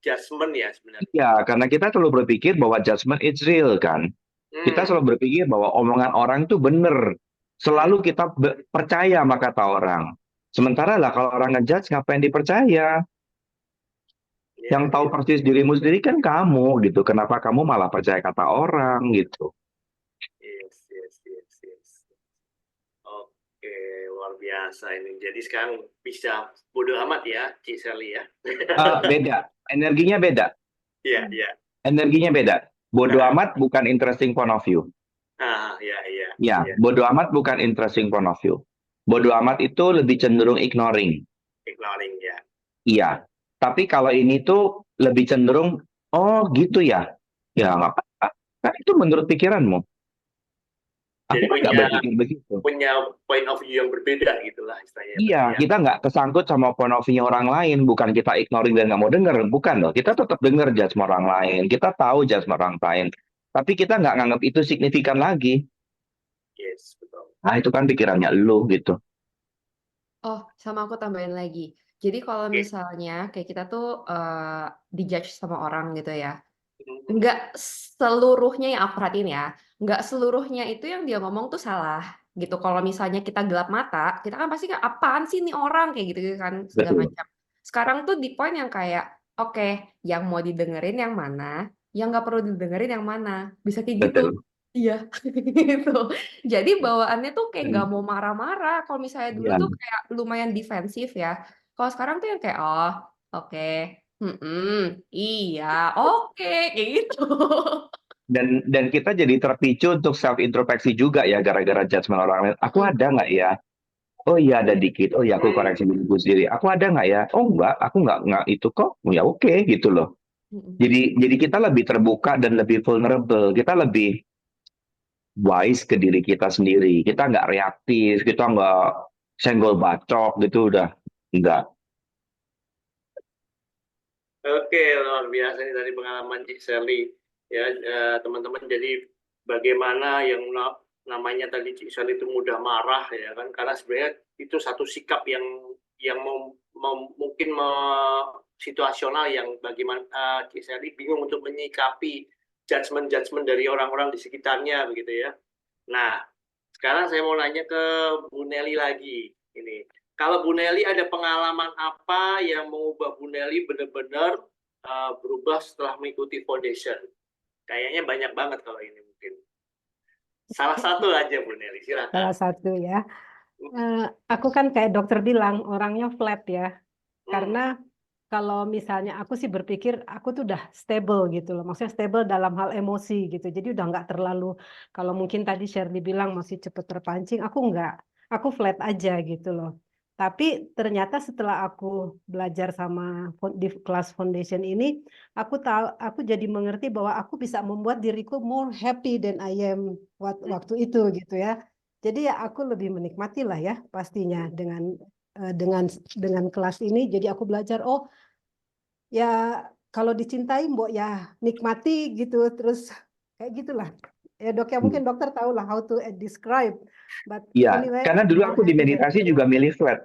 judgement ya sebenarnya. ya, karena kita selalu berpikir bahwa judgment is real kan. Kita Hmm, selalu berpikir bahwa omongan orang itu benar. Selalu kita percaya sama kata orang. Sementara lah kalau orang ngejudge ngapain dipercaya? iya, Yang tahu iya. persis dirimu sendiri kan kamu gitu. Kenapa kamu malah percaya kata orang gitu? Yes, yes, yes, yes. Oke, luar biasa ini. Jadi sekarang bisa bodo amat ya, Ci Sally ya. Beda, energinya beda. Iya, iya. Energinya beda. Bodo Ah, amat bukan interesting point of view. iya, iya, Ya, iya. bodo amat bukan interesting point of view. Bodo amat itu lebih cenderung ignoring. Ignoring ya. Iya. Tapi kalau ini tuh lebih cenderung, oh gitu ya. Ya nggak apa-apa. Kan itu menurut pikiranmu. Aku Jadi kan nggak punya berpikir begitu. punya point of view yang berbeda gitulah istilahnya Iya, berarti ya. kita nggak kesangkut sama point of view orang lain. Bukan kita ignoring dan nggak mau denger. Bukan loh. Kita tetap denger judgement orang lain. Kita tahu judgement orang lain. Tapi kita nggak nganggap itu signifikan lagi. Yes, betul. Nah, itu kan pikirannya lu gitu. Oh, sama aku tambahin lagi. Jadi kalau Oke. misalnya kayak kita tuh dijudge sama orang gitu ya, Hmm, nggak seluruhnya yang aku perhatiin ya, nggak seluruhnya itu yang dia ngomong tuh salah gitu. Kalau misalnya kita gelap mata, kita kan pasti kayak apaan sih nih orang kayak gitu kan segala Betul. macam. Sekarang tuh di poin yang kayak oke, yang mau didengerin yang mana, yang nggak perlu didengerin yang mana, bisa kayak gitu. Betul. Iya, gitu. Jadi bawaannya tuh kayak nggak Hmm. mau marah-marah. Kalau misalnya dulu Iya. tuh kayak lumayan defensif ya. Kalau sekarang tuh yang kayak oh oke, iya, oke, kayak gitu. Dan kita jadi terpicu untuk self introspeksi juga ya gara-gara judgement orang lain. Aku Hmm, ada nggak ya? Oh iya ada dikit. Oh iya aku koreksi diriku sendiri. Aku ada nggak ya? Oh enggak, aku nggak itu kok. Oh, ya oke gitu loh. hmm, Jadi kita lebih terbuka dan lebih vulnerable. Kita lebih wise ke diri kita sendiri. Kita nggak reaktif. Kita nggak senggol bacok gitu udah enggak. Oke, luar biasa nih dari pengalaman Cik Sally. Ya, teman-teman, jadi bagaimana yang namanya tadi Cik Sally itu mudah marah ya kan, karena sebenarnya itu satu sikap yang mungkin situasional yang bagaimana Cik Sally bingung untuk menyikapi judgement dari orang-orang di sekitarnya begitu ya. Nah, sekarang saya mau nanya ke Bu Nelly lagi. Ini, kalau Bu Nelly ada pengalaman apa yang mengubah Bu Nelly benar-benar berubah setelah mengikuti foundation? Kayaknya banyak banget kalau ini mungkin. Salah satu aja Bu Nelly, silakan. Salah satu ya. Aku kan kayak dokter bilang orangnya flat ya. Karena kalau misalnya aku sih berpikir aku tuh udah stable gitu loh. Maksudnya stable dalam hal emosi gitu. Jadi udah nggak terlalu, kalau mungkin tadi Shirley bilang masih cepet terpancing, aku nggak. Aku flat aja gitu loh. Tapi ternyata setelah aku belajar sama di kelas foundation ini, aku jadi mengerti bahwa aku bisa membuat diriku more happy than I am waktu itu gitu ya. Jadi ya aku lebih menikmati lah ya pastinya dengan kelas ini. Jadi aku belajar ya kalau dicintai mbok ya nikmati gitu, terus kayak gitulah ya dok ya, mungkin dokter tahu lah how to describe, but Iya, anyway karena dulu I'm aku di happy dan meditasi juga senang. milih flat.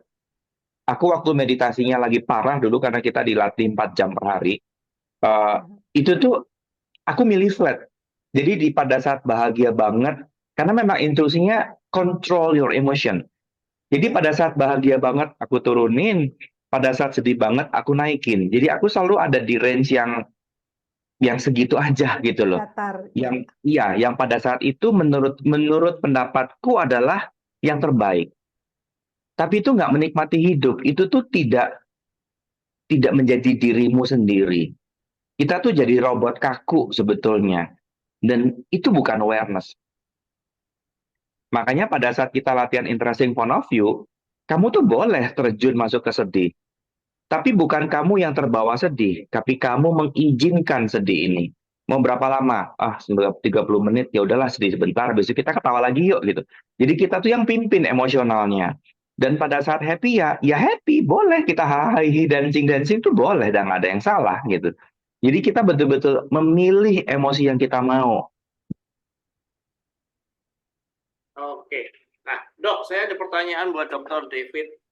Aku waktu meditasinya lagi parah dulu karena kita dilatih 4 jam per hari. Eh, itu tuh aku milih flat. Jadi pada saat bahagia banget, karena memang intuisinya control your emotion. Jadi pada saat bahagia banget aku turunin, pada saat sedih banget aku naikin. Jadi aku selalu ada di range yang segitu aja gitu loh. Datar Yang iya, yang pada saat itu menurut pendapatku adalah yang terbaik. Tapi itu nggak menikmati hidup. Itu tuh tidak menjadi dirimu sendiri. Kita tuh jadi robot kaku sebetulnya. Dan itu bukan awareness. Makanya pada saat kita latihan interesting point of view, kamu tuh boleh terjun masuk ke sedih. Tapi bukan kamu yang terbawa sedih, tapi kamu mengizinkan sedih ini. Mau berapa lama? 30 menit, ya udahlah sedih sebentar, besok kita ketawa lagi yuk gitu. Jadi kita tuh yang pimpin emosionalnya. Dan pada saat happy ya happy, boleh kita hahi dancing tuh boleh dan nggak ada yang salah gitu. Jadi kita betul-betul memilih emosi yang kita mau. Oke. Nah, Dok, saya ada pertanyaan buat Dr. David.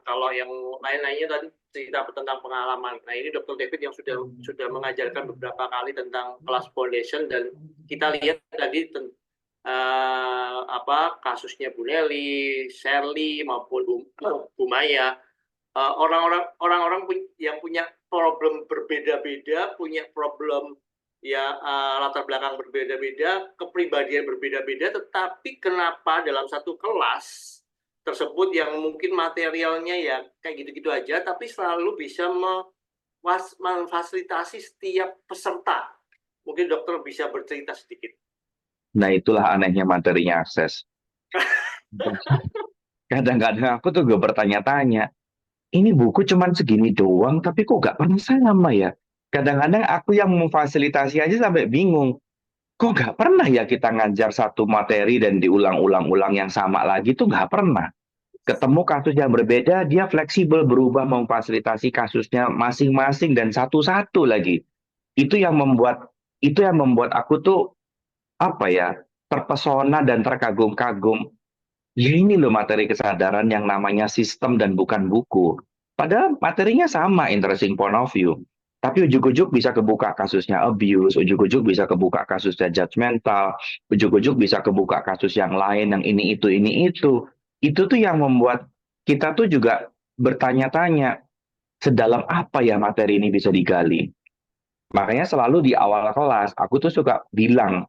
Kalau yang lain-lainnya tadi cerita tentang pengalaman. Nah, ini Dr. David yang sudah mengajarkan beberapa kali tentang kelas foundation, dan kita lihat tadi kasusnya Bu Nelly, Shirley maupun Bu Maya. Orang-orang yang punya problem berbeda-beda, punya problem ya latar belakang berbeda-beda, kepribadian berbeda-beda, tetapi kenapa dalam satu kelas tersebut yang mungkin materialnya ya kayak gitu-gitu aja, tapi selalu bisa memfasilitasi setiap peserta. Mungkin dokter bisa bercerita sedikit. Nah itulah anehnya materinya akses. Kadang-kadang aku tuh gak bertanya-tanya, ini buku cuman segini doang, tapi kok gak pernah sama ya? Kadang-kadang aku yang memfasilitasi aja sampai bingung. Kok gak pernah ya kita ngajar satu materi dan diulang-ulang yang sama lagi tuh gak pernah. Ketemu kasus yang berbeda, dia fleksibel berubah memfasilitasi kasusnya masing-masing dan satu-satu lagi. Itu yang membuat aku tuh terpesona dan terkagum-kagum. Ya ini loh materi kesadaran yang namanya sistem dan bukan buku. Padahal materinya sama, interesting point of view. Tapi ujuk-ujuk bisa kebuka kasusnya abuse, ujuk-ujuk bisa kebuka kasusnya judgmental, ujuk-ujuk bisa kebuka kasus yang lain, yang ini itu, ini itu. Itu tuh yang membuat kita tuh juga bertanya-tanya, sedalam apa ya materi ini bisa digali. Makanya selalu di awal kelas, aku tuh suka bilang,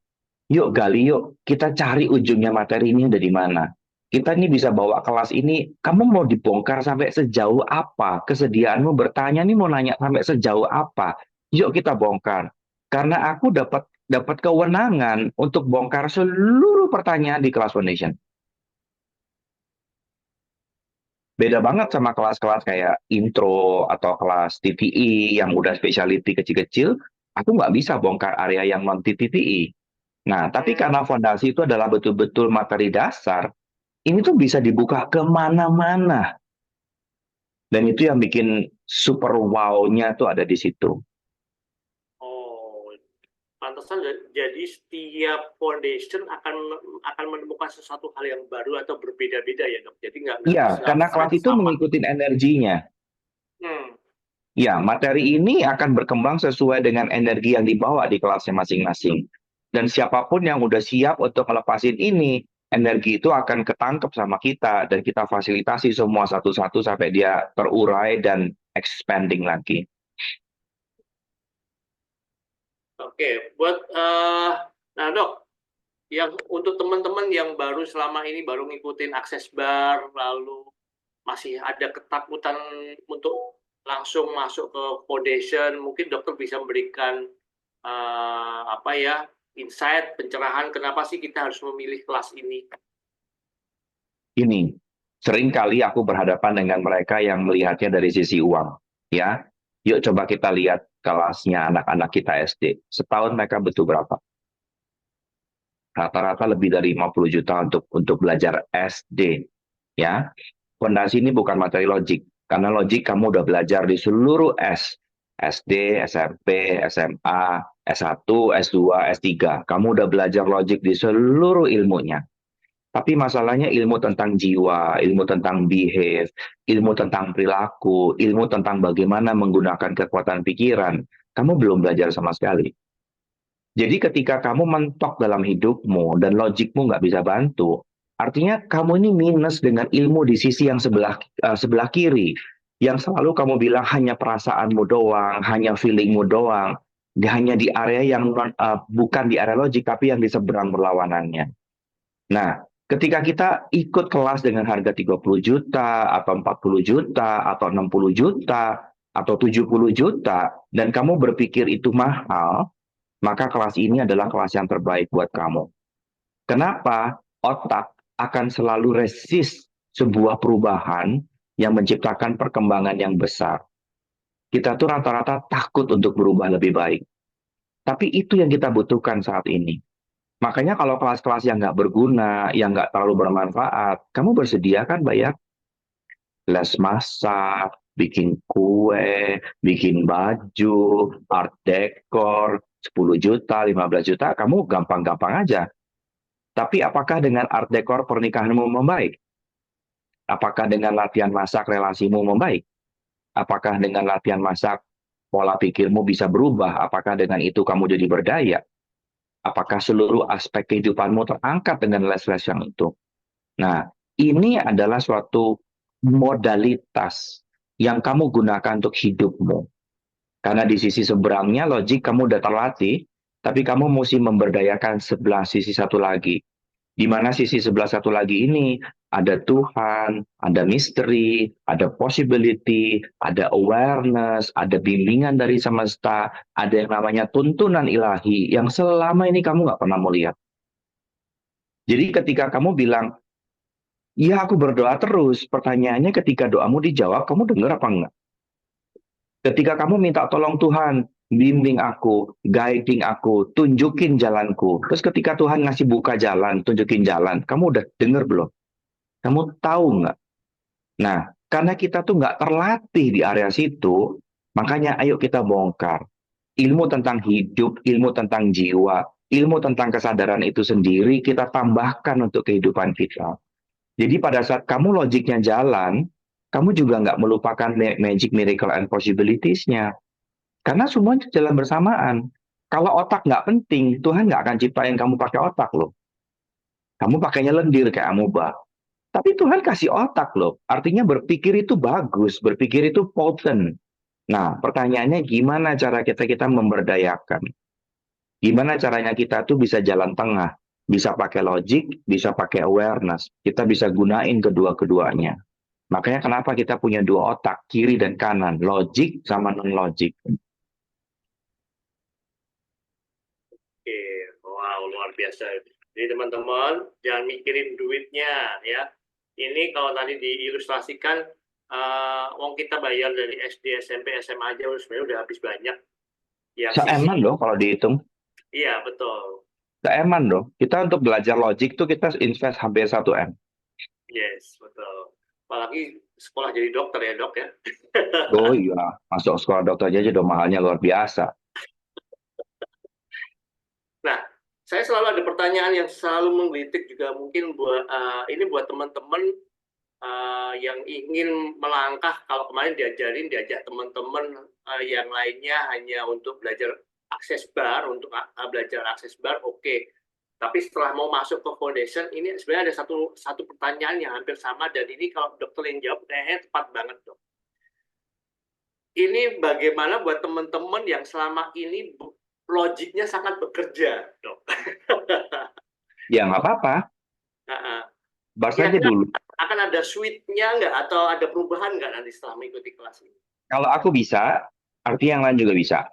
yuk gali yuk, kita cari ujungnya materi ini ada di mana. Kita ini bisa bawa kelas ini, kamu mau dibongkar sampai sejauh apa? Kesediaanmu bertanya nih mau nanya sampai sejauh apa? Yuk kita bongkar. Karena aku dapat kewenangan untuk bongkar seluruh pertanyaan di kelas foundation. Beda banget sama kelas-kelas kayak intro atau kelas TTI yang udah specialty kecil-kecil, aku nggak bisa bongkar area yang non TTI. Nah, tapi karena fondasi itu adalah betul-betul materi dasar, ini tuh bisa dibuka kemana-mana. Dan itu yang bikin super wow-nya tuh ada di situ. Oh, pantesan jadi setiap foundation akan menemukan sesuatu hal yang baru atau berbeda-beda ya dok. Jadi nggak Iya, karena kelas itu sama. mengikuti energinya. Ya, materi ini akan berkembang sesuai dengan energi yang dibawa di kelasnya masing-masing. Dan siapapun yang udah siap untuk ngelepasin ini, energi itu akan ketangkep sama kita dan kita fasilitasi semua satu-satu sampai dia terurai dan expanding lagi. Oke, nah dok, yang untuk teman-teman yang baru selama ini baru ngikutin akses bar, lalu masih ada ketakutan untuk langsung masuk ke foundation, mungkin dokter bisa memberikan insight, pencerahan kenapa sih kita harus memilih kelas ini. Ini sering kali aku berhadapan dengan mereka yang melihatnya dari sisi uang, ya. Yuk coba kita lihat kelasnya anak-anak kita SD. Setahun mereka butuh berapa? Rata-rata lebih dari 50 juta untuk belajar SD, ya. Fondasi ini bukan materi logik, karena logik kamu udah belajar di seluruh SD, SMP, SMA, S1, S2, S3. Kamu udah belajar logik di seluruh ilmunya. Tapi masalahnya ilmu tentang jiwa, ilmu tentang behave, ilmu tentang perilaku, ilmu tentang bagaimana menggunakan kekuatan pikiran, kamu belum belajar sama sekali. Jadi ketika kamu mentok dalam hidupmu dan logikmu nggak bisa bantu, artinya kamu ini minus dengan ilmu di sisi yang sebelah kiri. Yang selalu kamu bilang hanya perasaanmu doang, hanya feelingmu doang, hanya di area yang bukan di area logik, tapi yang di seberang berlawanannya. Nah, ketika kita ikut kelas dengan harga 30 juta, atau 40 juta, atau 60 juta, atau 70 juta, dan kamu berpikir itu mahal, maka kelas ini adalah kelas yang terbaik buat kamu. Kenapa? Otak akan selalu resist sebuah perubahan yang menciptakan perkembangan yang besar. Kita tuh rata-rata takut untuk berubah lebih baik. Tapi itu yang kita butuhkan saat ini. Makanya kalau kelas-kelas yang nggak berguna, yang nggak terlalu bermanfaat, kamu bersedia kan bayar? Les masak, bikin kue, bikin baju, art decor, 10 juta, 15 juta, kamu gampang-gampang aja. Tapi apakah dengan art decor pernikahanmu membaik? Apakah dengan latihan masak relasimu membaik? Apakah dengan latihan masak pola pikirmu bisa berubah? Apakah dengan itu kamu jadi berdaya? Apakah seluruh aspek kehidupanmu terangkat dengan les-les yang itu? Nah, ini adalah suatu modalitas yang kamu gunakan untuk hidupmu. Karena di sisi seberangnya logik kamu udah terlatih, tapi kamu mesti memberdayakan sebelah sisi satu lagi. Di mana sisi sebelah satu lagi ini ada Tuhan, ada misteri, ada possibility, ada awareness, ada bimbingan dari semesta, ada yang namanya tuntunan ilahi yang selama ini kamu nggak pernah mau lihat. Jadi ketika kamu bilang, ya aku berdoa terus, pertanyaannya ketika doamu dijawab, kamu dengar apa enggak? Ketika kamu minta tolong Tuhan, bimbing aku, guiding aku, tunjukin jalanku. Terus ketika Tuhan ngasih buka jalan, tunjukin jalan, kamu udah dengar belum? Kamu tahu nggak? Nah, karena kita tuh nggak terlatih di area situ, makanya ayo kita bongkar. Ilmu tentang hidup, ilmu tentang jiwa, ilmu tentang kesadaran itu sendiri kita tambahkan untuk kehidupan kita. Jadi pada saat kamu logiknya jalan, kamu juga nggak melupakan magic, miracle, and possibilities-nya. Karena semuanya jalan bersamaan. Kalau otak nggak penting, Tuhan nggak akan ciptain kamu pakai otak loh. Kamu pakainya lendir kayak amoeba. Tapi Tuhan kasih otak loh. Artinya berpikir itu bagus, berpikir itu potent. Nah, pertanyaannya gimana cara kita memberdayakan? Gimana caranya kita tuh bisa jalan tengah? Bisa pakai logik, bisa pakai awareness. Kita bisa gunain kedua-keduanya. Makanya kenapa kita punya dua otak, kiri dan kanan. Logik sama non-logik. Oke, wow, luar biasa. Jadi teman-teman jangan mikirin duitnya ya. Ini kalau tadi diilustrasikan, wong kita bayar dari SD, SMP, SMA aja sebenarnya udah habis banyak. Yang Seeman dong kalau dihitung. Iya betul. Seeman dong. Kita untuk belajar logik tuh kita invest hampir 1 M. Yes betul. Apalagi sekolah jadi dokter ya dok ya. Oh iya, masuk sekolah dokter aja udah mahalnya luar biasa. Nah, saya selalu ada pertanyaan yang selalu menggelitik juga mungkin buat ini buat teman-teman yang ingin melangkah. Kalau kemarin diajak teman-teman yang lainnya hanya untuk belajar akses bar, untuk belajar akses bar, oke. Tapi setelah mau masuk ke foundation, ini sebenarnya ada satu pertanyaan yang hampir sama, dan ini kalau dokter yang jawab kayaknya tepat banget dok. Ini bagaimana buat teman-teman yang selama ini logiknya sangat bekerja, dok. Ya nggak apa-apa. Bar saja dulu. Akan ada switch-nya nggak atau ada perubahan nggak nanti setelah mengikuti kelas ini? Kalau aku bisa, arti yang lain juga bisa.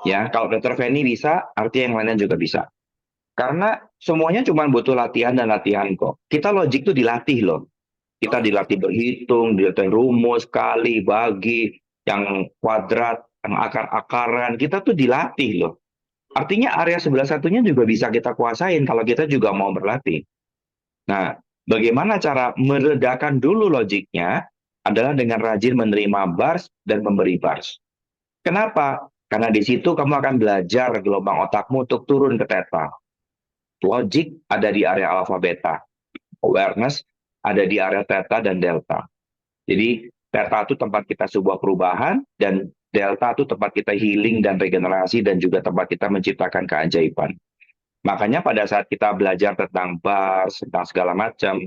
Ya, kalau Dr. Feni bisa, arti yang lainnya juga bisa. Karena semuanya cuma butuh latihan dan latihan kok. Kita logik tuh dilatih loh. Kita dilatih berhitung, dilatih rumus, kali, bagi, yang kuadrat, yang akar-akaran. Kita tuh dilatih loh. Artinya area sebelah satunya juga bisa kita kuasain kalau kita juga mau berlatih. Nah, bagaimana cara meredakan dulu logiknya adalah dengan rajin menerima bars dan memberi bars. Kenapa? Karena di situ kamu akan belajar gelombang otakmu untuk turun ke theta. Logik ada di area alpha beta. Awareness ada di area theta dan delta. Jadi theta itu tempat kita sebuah perubahan, dan delta itu tempat kita healing dan regenerasi, dan juga tempat kita menciptakan keajaiban. Makanya pada saat kita belajar tentang bars, tentang segala macam,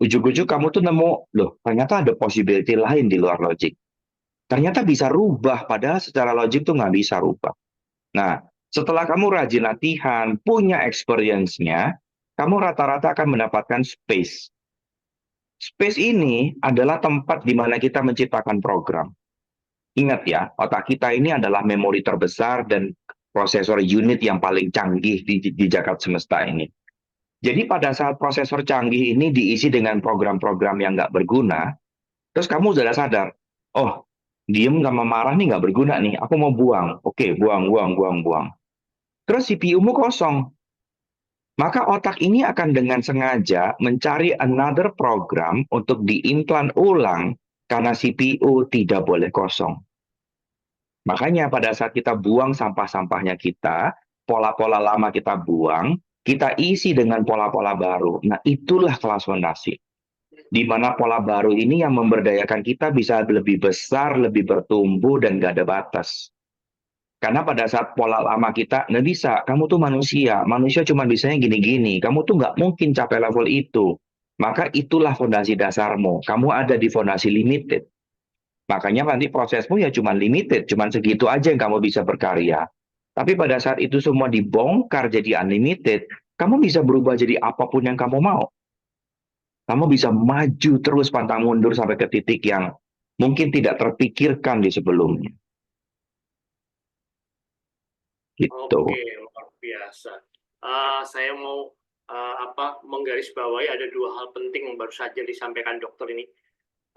ujung-ujung kamu tuh nemu, loh ternyata ada possibility lain di luar logik. Ternyata bisa rubah, padahal secara logik tuh nggak bisa rubah. Nah, setelah kamu rajin latihan, punya experience-nya, kamu rata-rata akan mendapatkan space. Space ini adalah tempat di mana kita menciptakan program. Ingat ya, otak kita ini adalah memori terbesar dan prosesor unit yang paling canggih di jagat semesta ini. Jadi pada saat prosesor canggih ini diisi dengan program-program yang nggak berguna, terus kamu sudah sadar, oh, diem sama marah nih nggak berguna nih, aku mau buang. Oke, buang. Terus CPU-mu kosong. Maka otak ini akan dengan sengaja mencari another program untuk diimplan ulang karena CPU tidak boleh kosong. Makanya pada saat kita buang sampah-sampahnya kita, pola-pola lama kita buang, kita isi dengan pola-pola baru. Nah, itulah kelas fondasi. Di mana pola baru ini yang memberdayakan kita bisa lebih besar, lebih bertumbuh, dan gak ada batas. Karena pada saat pola lama kita, nggak bisa, kamu tuh manusia cuma bisanya gini-gini, kamu tuh nggak mungkin capai level itu. Maka itulah fondasi dasarmu, kamu ada di fondasi limited. Makanya nanti prosesmu ya cuma limited, cuma segitu aja yang kamu bisa berkarya. Tapi pada saat itu semua dibongkar jadi unlimited, kamu bisa berubah jadi apapun yang kamu mau. Kamu bisa maju terus pantang mundur sampai ke titik yang mungkin tidak terpikirkan di sebelumnya. Gitu. Oke, luar biasa. Saya mau menggarisbawahi ada dua hal penting yang baru saja disampaikan dokter ini.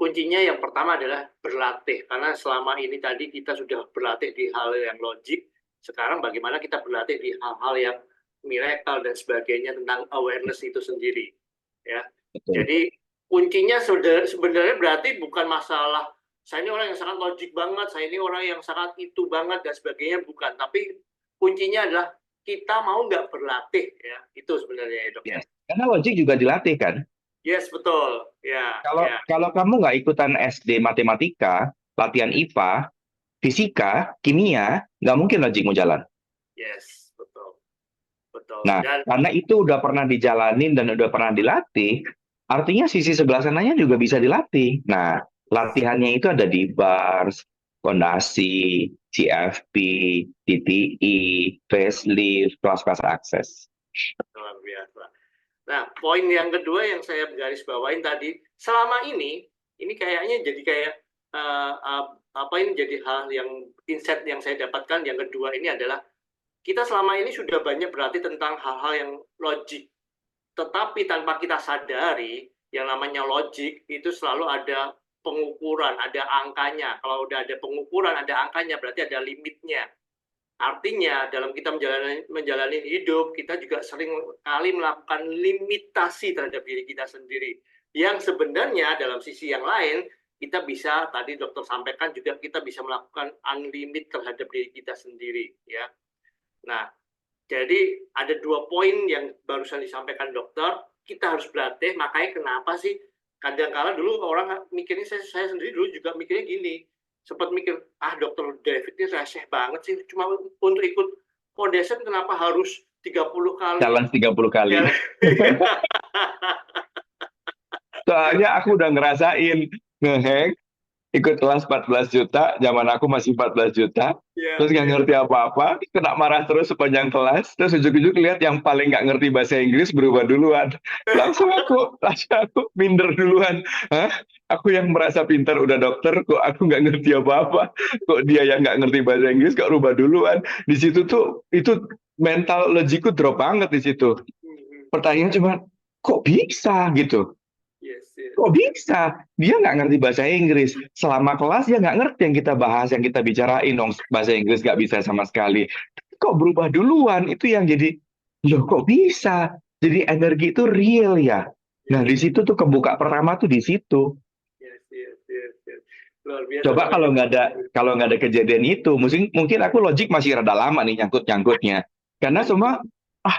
Kuncinya yang pertama adalah berlatih, karena selama ini tadi kita sudah berlatih di hal yang logik. Sekarang bagaimana kita berlatih di hal-hal yang miracle dan sebagainya tentang awareness itu sendiri, ya. Betul. Jadi kuncinya sebenarnya berarti bukan masalah saya ini orang yang sangat logik banget, saya ini orang yang sangat itu banget dan sebagainya, bukan. Tapi kuncinya adalah kita mau nggak berlatih, ya. Itu sebenarnya ya dok. Yes. Karena logik juga dilatih kan. Yes, betul. Ya. Kalau kamu nggak ikutan SD matematika, latihan IPA, fisika, kimia, nggak mungkin logikmu jalan. Yes, betul. Betul. Nah, Dan karena itu udah pernah dijalanin dan udah pernah dilatih, artinya sisi sebelah sananya juga bisa dilatih. Nah, latihannya itu ada di bars, fondasi, CFP, TTI, facelift, kelas-kelas akses. luar biasa. Nah, poin yang kedua yang saya garis bawain tadi, selama ini kayaknya jadi kayak apa ini jadi hal yang insight yang saya dapatkan yang kedua ini adalah kita selama ini sudah banyak berarti tentang hal-hal yang logik, tetapi tanpa kita sadari yang namanya logik itu selalu ada pengukuran, ada angkanya. Kalau udah ada pengukuran, ada angkanya, berarti ada limitnya. Artinya dalam kita menjalani hidup, kita juga sering kali melakukan limitasi terhadap diri kita sendiri. Yang sebenarnya dalam sisi yang lain, kita bisa, tadi dokter sampaikan juga, kita bisa melakukan unlimit terhadap diri kita sendiri. Ya. Nah, jadi ada 2 poin yang barusan disampaikan dokter, kita harus berlatih, makanya kenapa sih kadang-kala dulu orang mikirnya, saya sendiri dulu juga mikirnya gini, sempat mikir, dokter David ini receh banget sih, cuma untuk ikut foundation kenapa harus 30 kali? Challenge 30 kali. Soalnya aku udah ngerasain ngehack, ikut kelas 14 juta, zaman aku masih 14 juta, terus nggak ngerti apa-apa, kena marah terus sepanjang kelas, terus ujuk-ujuk lihat yang paling nggak ngerti bahasa Inggris berubah duluan. Langsung aku minder duluan. Hah? Aku yang merasa pintar udah dokter, kok aku nggak ngerti apa-apa, kok dia yang nggak ngerti bahasa Inggris kok rubah duluan. Di situ tuh, itu mental logikku drop banget di situ. Pertanyaan cuma, kok bisa gitu? Kok bisa? Dia nggak ngerti bahasa Inggris. Selama kelas dia nggak ngerti yang kita bahas, yang kita bicarain. Dong, bahasa Inggris nggak bisa sama sekali. Kok berubah duluan? Itu yang jadi, loh kok bisa? Jadi energi itu real ya. Nah di situ tuh kebuka pertama tuh di situ. Luar biasa. Coba kalau nggak ada kejadian itu, mungkin aku logik masih rada lama nih nyangkutnya. Karena semua,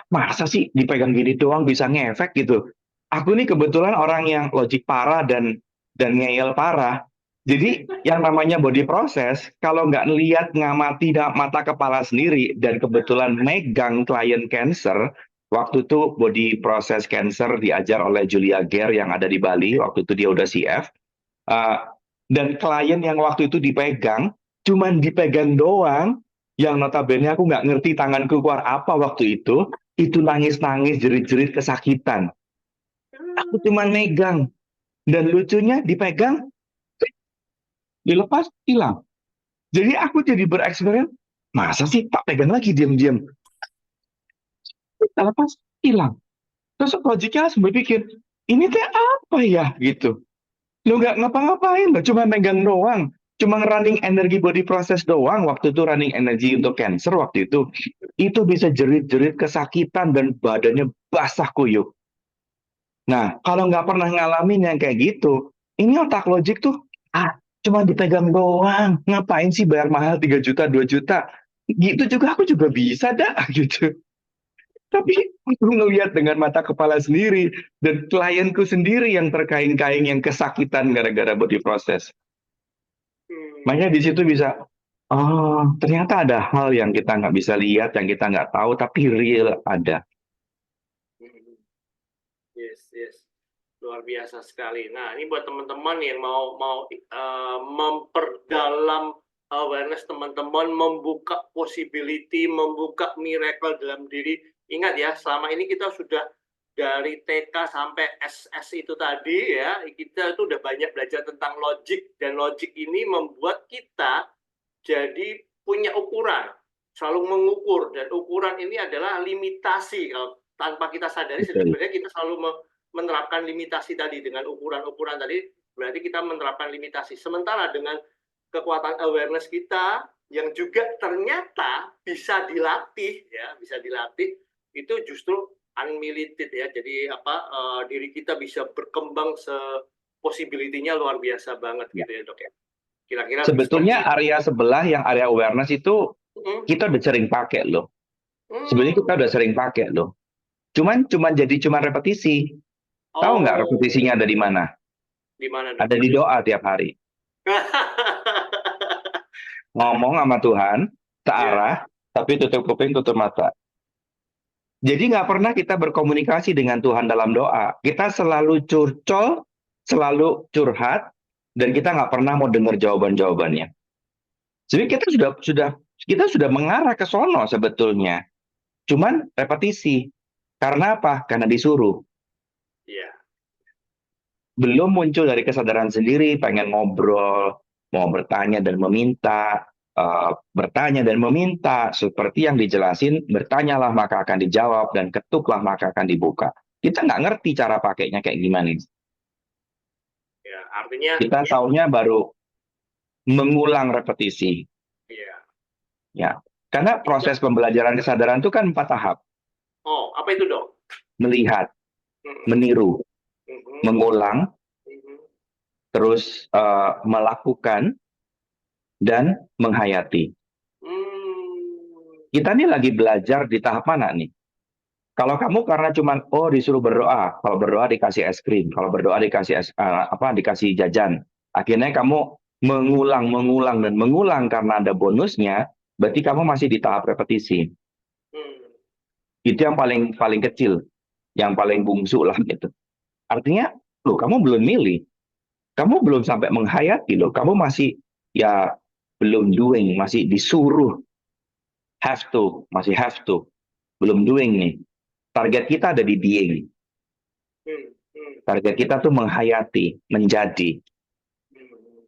masa sih dipegang gini doang bisa ngefek gitu. Aku nih kebetulan orang yang logik parah dan ngeyel parah. Jadi yang namanya body process, kalau nggak lihat ngamati mata kepala sendiri, dan kebetulan megang klien cancer, waktu itu body process cancer diajar oleh Julia Gare yang ada di Bali, waktu itu dia udah CF, dan klien yang waktu itu dipegang, cuman dipegang doang, yang notabene aku nggak ngerti tanganku keluar apa waktu itu nangis-nangis, jerit-jerit kesakitan. Aku cuma megang, dan lucunya dipegang, dilepas, hilang. Jadi aku jadi bereksperimen, masa sih tak pegang lagi diam-diam, kita lepas, hilang. Terus logiknya langsung berpikir, ini teh apa ya gitu. Lo nggak ngapa-ngapain, lo cuma megang doang, cuma running energi body process doang. Waktu itu running energi untuk cancer waktu itu bisa jerit-jerit kesakitan dan badannya basah kuyup. Nah, kalau nggak pernah ngalamin yang kayak gitu, ini otak logik tuh, cuma dipegang doang. Ngapain sih bayar mahal 3 juta, 2 juta? Gitu juga aku juga bisa dah, gitu. Tapi aku ngelihat dengan mata kepala sendiri, dan klienku sendiri yang terkaing-kaing, yang kesakitan gara-gara body process. Makanya di situ bisa, ternyata ada hal yang kita nggak bisa lihat, yang kita nggak tahu, tapi real ada. Yes. Luar biasa sekali. Nah, ini buat teman-teman yang mau memperdalam awareness teman-teman, membuka possibility, membuka miracle dalam diri. Ingat ya, selama ini kita sudah dari TK sampai SS itu tadi ya, kita itu udah banyak belajar tentang logik, dan logik ini membuat kita jadi punya ukuran, selalu mengukur, dan ukuran ini adalah limitasi. Kalau tanpa kita sadari, sebenarnya kita selalu menerapkan limitasi tadi dengan ukuran-ukuran tadi, berarti kita menerapkan limitasi. Sementara dengan kekuatan awareness kita yang juga ternyata bisa dilatih ya, itu justru unlimited ya. Jadi diri kita bisa berkembang possibility-nya luar biasa banget gitu ya, Dok ya. Kira-kira sebetulnya area sebelah yang area awareness itu kita udah sering pakai loh. Sebenarnya kita udah sering pakai loh. Cuman repetisi. Tahu nggak repetisinya ada di mana? Di mana? Ada di doa tiap hari. ngomong sama Tuhan, searah, tapi tutup kuping, tutup mata. Jadi nggak pernah kita berkomunikasi dengan Tuhan dalam doa. Kita selalu curcol, selalu curhat, dan kita nggak pernah mau dengar jawaban-jawabannya. Jadi kita sudah mengarah ke sono sebetulnya. Cuman repetisi. Karena apa? Karena disuruh. Iya. Belum muncul dari kesadaran sendiri, pengen ngobrol, mau bertanya dan meminta, bertanya dan meminta, seperti yang dijelasin, bertanyalah maka akan dijawab, dan ketuklah maka akan dibuka. Kita nggak ngerti cara pakainya kayak gimana. Ya, artinya Kita taunya baru mengulang repetisi. iya. Ya, karena proses pembelajaran kesadaran itu kan 4 tahap. Oh, apa itu, Dok? Melihat, Mm-mm. meniru, Mhm. mengulang, Mhm. terus melakukan, dan menghayati. Hmm. Kita nih lagi belajar di tahap mana nih? Kalau kamu karena cuman disuruh berdoa, kalau berdoa dikasih es krim, kalau berdoa dikasih dikasih jajan. Akhirnya kamu mengulang dan mengulang karena ada bonusnya, berarti kamu masih di tahap repetisi. Hmm. Itu yang paling kecil, yang paling bungsu lah gitu. Artinya, kamu belum milih. Kamu belum sampai menghayati loh. Kamu masih ya belum doing, masih disuruh. Masih have to. Belum doing nih. Target kita ada di being. Hmm. Hmm. Target kita tuh menghayati, menjadi. Hmm.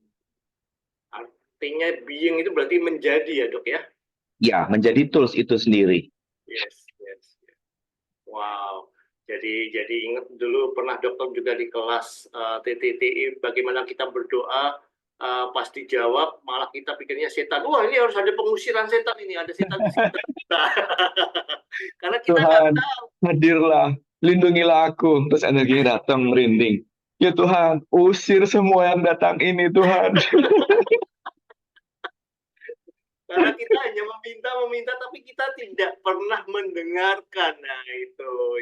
Artinya being itu berarti menjadi ya, Dok ya? Ya, menjadi tools itu sendiri. Yes, yes, yes. Wow. Jadi ingat dulu pernah dokter juga di kelas TTTI bagaimana kita berdoa pas dijawab malah kita pikirnya setan. Wah, ini harus ada pengusiran setan ini, ada setan di sekitar kita. Karena kita nggak Tuhan, tahu. hadirlah, lindungilah aku. Terus energinya datang merinding. Ya Tuhan, usir semua yang datang ini Tuhan. Karena kita hanya meminta, tapi kita tidak pernah mendengarkan. Nah,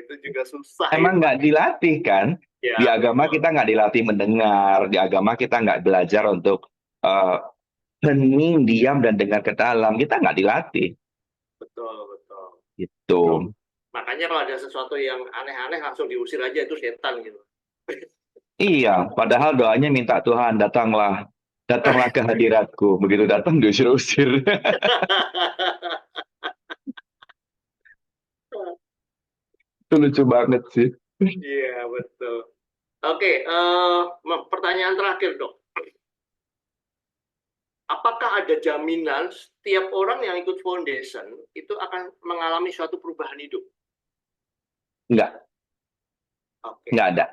itu juga susah. Emang nggak dilatih kan? Ya, Di agama betul. kita nggak dilatih mendengar. Di agama kita nggak belajar untuk hening, diam, dan dengar ke dalam. Kita nggak dilatih. Betul, betul. Gitu. Makanya kalau ada sesuatu yang aneh-aneh langsung diusir aja, itu setan gitu. Iya, padahal doanya minta Tuhan, datanglah ke hadiratku. Begitu datang diusir-usir. Itu lucu banget sih. Iya, betul. Oke, pertanyaan terakhir, Dok. Apakah ada jaminan setiap orang yang ikut foundation itu akan mengalami suatu perubahan hidup? Enggak, Oke, enggak ada.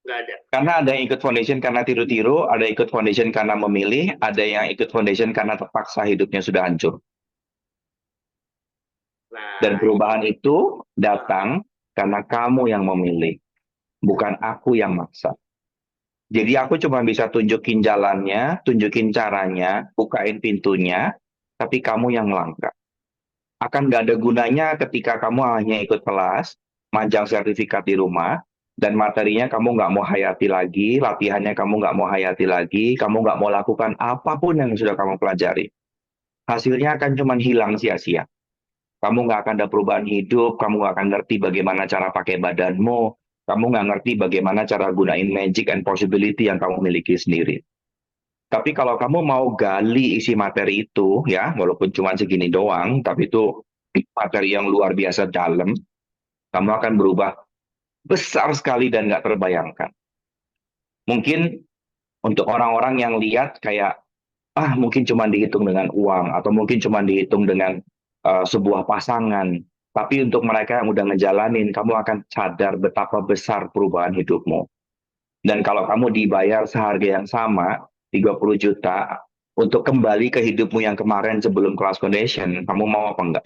nggak ada. Karena ada yang ikut foundation karena tiru-tiru, ada yang ikut foundation karena memilih, ada yang ikut foundation karena terpaksa hidupnya sudah hancur. Nah, Dan perubahan itu datang karena kamu yang memilih, bukan aku yang maksa. Jadi aku cuma bisa tunjukin jalannya, tunjukin caranya, bukain pintunya, tapi kamu yang melangkah. Akan nggak ada gunanya ketika kamu hanya ikut kelas, majang sertifikat di rumah, dan materinya kamu nggak mau hayati lagi, latihannya kamu nggak mau hayati lagi, kamu nggak mau lakukan apapun yang sudah kamu pelajari. Hasilnya akan cuma hilang sia-sia. Kamu nggak akan ada perubahan hidup, kamu nggak akan ngerti bagaimana cara pakai badanmu, kamu nggak ngerti bagaimana cara gunain magic and possibility yang kamu miliki sendiri. Tapi kalau kamu mau gali isi materi itu, ya, walaupun cuma segini doang, tapi itu materi yang luar biasa dalam, kamu akan berubah besar sekali dan nggak terbayangkan. Mungkin untuk orang-orang yang lihat kayak, mungkin cuma dihitung dengan uang, atau mungkin cuma dihitung dengan sebuah pasangan. Tapi untuk mereka yang udah ngejalanin, kamu akan sadar betapa besar perubahan hidupmu. Dan kalau kamu dibayar seharga yang sama, 30 juta, untuk kembali ke hidupmu yang kemarin sebelum kelas foundation, kamu mau apa enggak?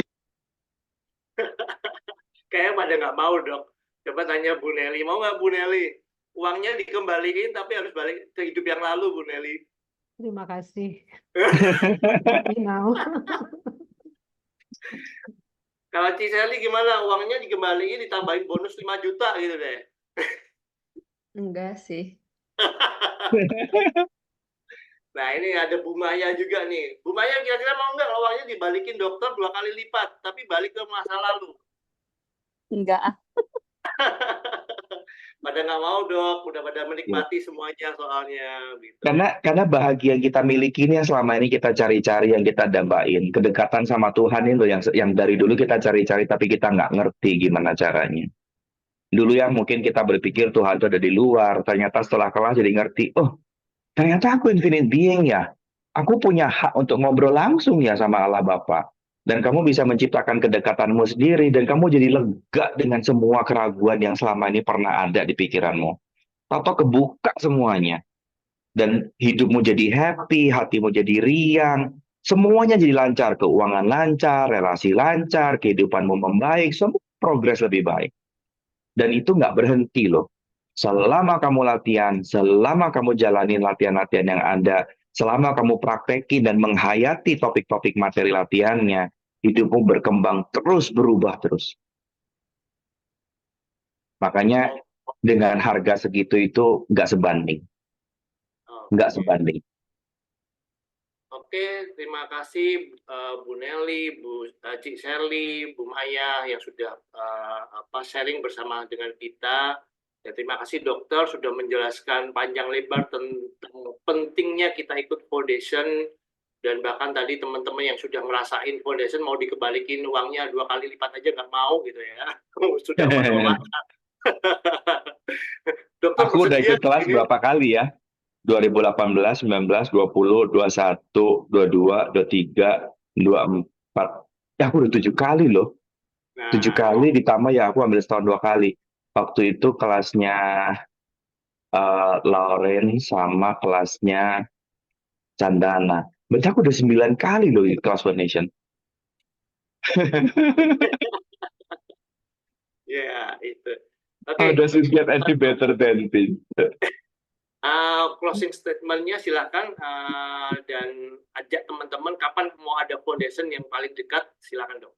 kayaknya pada nggak mau, Dok. Coba tanya Bu Nelly, mau nggak Bu Nelly? Uangnya dikembaliin tapi harus balik ke hidup yang lalu, Bu Nelly. Terima kasih. Now. Kalau Ciseli gimana? Uangnya dikembaliin ditambahin bonus 5 juta gitu deh. Enggak sih. Nah, ini ada Bu Maya juga nih. Bu Maya kira-kira mau nggak uangnya dibalikin dokter 2 kali lipat, tapi balik ke masa lalu? Enggak ah. Pada nggak mau dok, udah pada menikmati semuanya soalnya gitu. Karena bahagia yang kita miliki ini yang selama ini kita cari-cari, yang kita dambain, kedekatan sama Tuhan itu yang dari dulu kita cari-cari tapi kita nggak ngerti gimana caranya. Dulu yang mungkin kita berpikir Tuhan itu ada di luar, ternyata setelah kelas jadi ngerti, oh ternyata aku infinite being ya. Aku punya hak untuk ngobrol langsung ya sama Allah Bapa. Dan kamu bisa menciptakan kedekatanmu sendiri dan kamu jadi lega dengan semua keraguan yang selama ini pernah ada di pikiranmu. Atau kebuka semuanya. Dan hidupmu jadi happy, hatimu jadi riang, semuanya jadi lancar, keuangan lancar, relasi lancar, kehidupanmu membaik, semua progres lebih baik. Dan itu nggak berhenti loh. Selama kamu latihan, selama kamu jalanin latihan-latihan yang ada, selama kamu praktekin dan menghayati topik-topik materi latihannya, hidupmu berkembang terus, berubah terus. Makanya dengan harga segitu itu nggak sebanding. Nggak sebanding. Oke, terima kasih Bu Nelly, Bu Cik Sherly, Bu Maya yang sudah sharing bersama dengan kita. Ya, terima kasih dokter sudah menjelaskan panjang lebar tentang pentingnya kita ikut foundation dan bahkan tadi teman-teman yang sudah ngerasain foundation mau dikembalikan uangnya 2 kali lipat aja nggak mau gitu ya. Sudah menolak. Dokter Aku udah bersedia ikut kelas ini. berapa kali ya? 2018, 19, 20, 21, 22, 23, 24. Ya aku udah 7 kali loh. 7 Nah, kali ditambah ya aku ambil setahun 2 kali. Waktu itu kelasnya Lauren sama kelasnya Candana. Berarti aku udah 9 kali loh di kelas foundation. ya itu. How Oke, does it get any better than this? closing statement-nya silakan dan ajak teman-teman kapan mau ada foundation yang paling dekat silakan dong.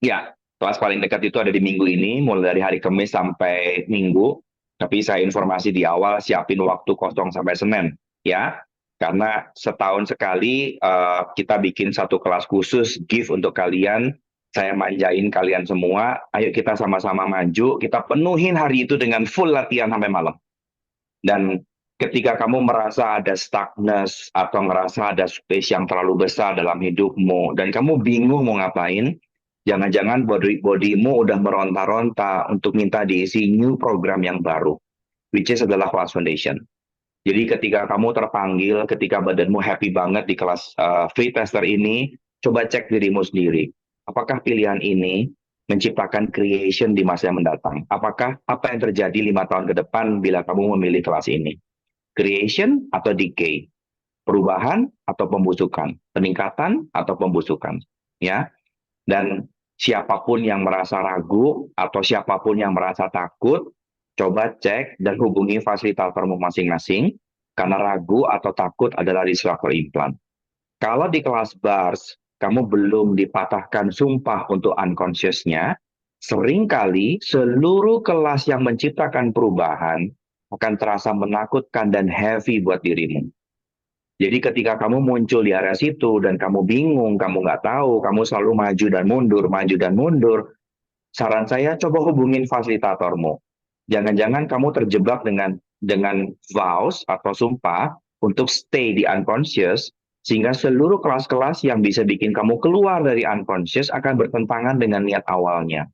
Ya, kelas paling dekat itu ada di minggu ini, mulai dari hari Kamis sampai Minggu. Tapi saya informasi di awal siapin waktu kosong sampai Senin, ya. Karena setahun sekali kita bikin satu kelas khusus gift untuk kalian. Saya manjain kalian semua. Ayo kita sama-sama maju. Kita penuhin hari itu dengan full latihan sampai malam. Dan ketika kamu merasa ada stuckness atau merasa ada space yang terlalu besar dalam hidupmu dan kamu bingung mau ngapain, jangan-jangan bodimu udah meronta-ronta untuk minta diisi new program yang baru, which is adalah kelas foundation. Jadi ketika kamu terpanggil, ketika badanmu happy banget di kelas free tester ini, coba cek dirimu sendiri. Apakah pilihan ini menciptakan creation di masa yang mendatang? Apakah apa yang terjadi 5 tahun ke depan bila kamu memilih kelas ini? Creation atau decay? Perubahan atau pembusukan? Peningkatan atau pembusukan? Ya. Dan siapapun yang merasa ragu atau siapapun yang merasa takut, coba cek dan hubungi fasilitatormu masing-masing, karena ragu atau takut adalah disruptor implant. Kalau di kelas bars, kamu belum dipatahkan sumpah untuk unconscious-nya, seringkali seluruh kelas yang menciptakan perubahan akan terasa menakutkan dan heavy buat dirimu. Jadi ketika kamu muncul di area situ dan kamu bingung, kamu nggak tahu, kamu selalu maju dan mundur, saran saya coba hubungin fasilitatormu. Jangan-jangan kamu terjebak dengan vows atau sumpah untuk stay di unconscious, sehingga seluruh kelas-kelas yang bisa bikin kamu keluar dari unconscious akan bertentangan dengan niat awalnya.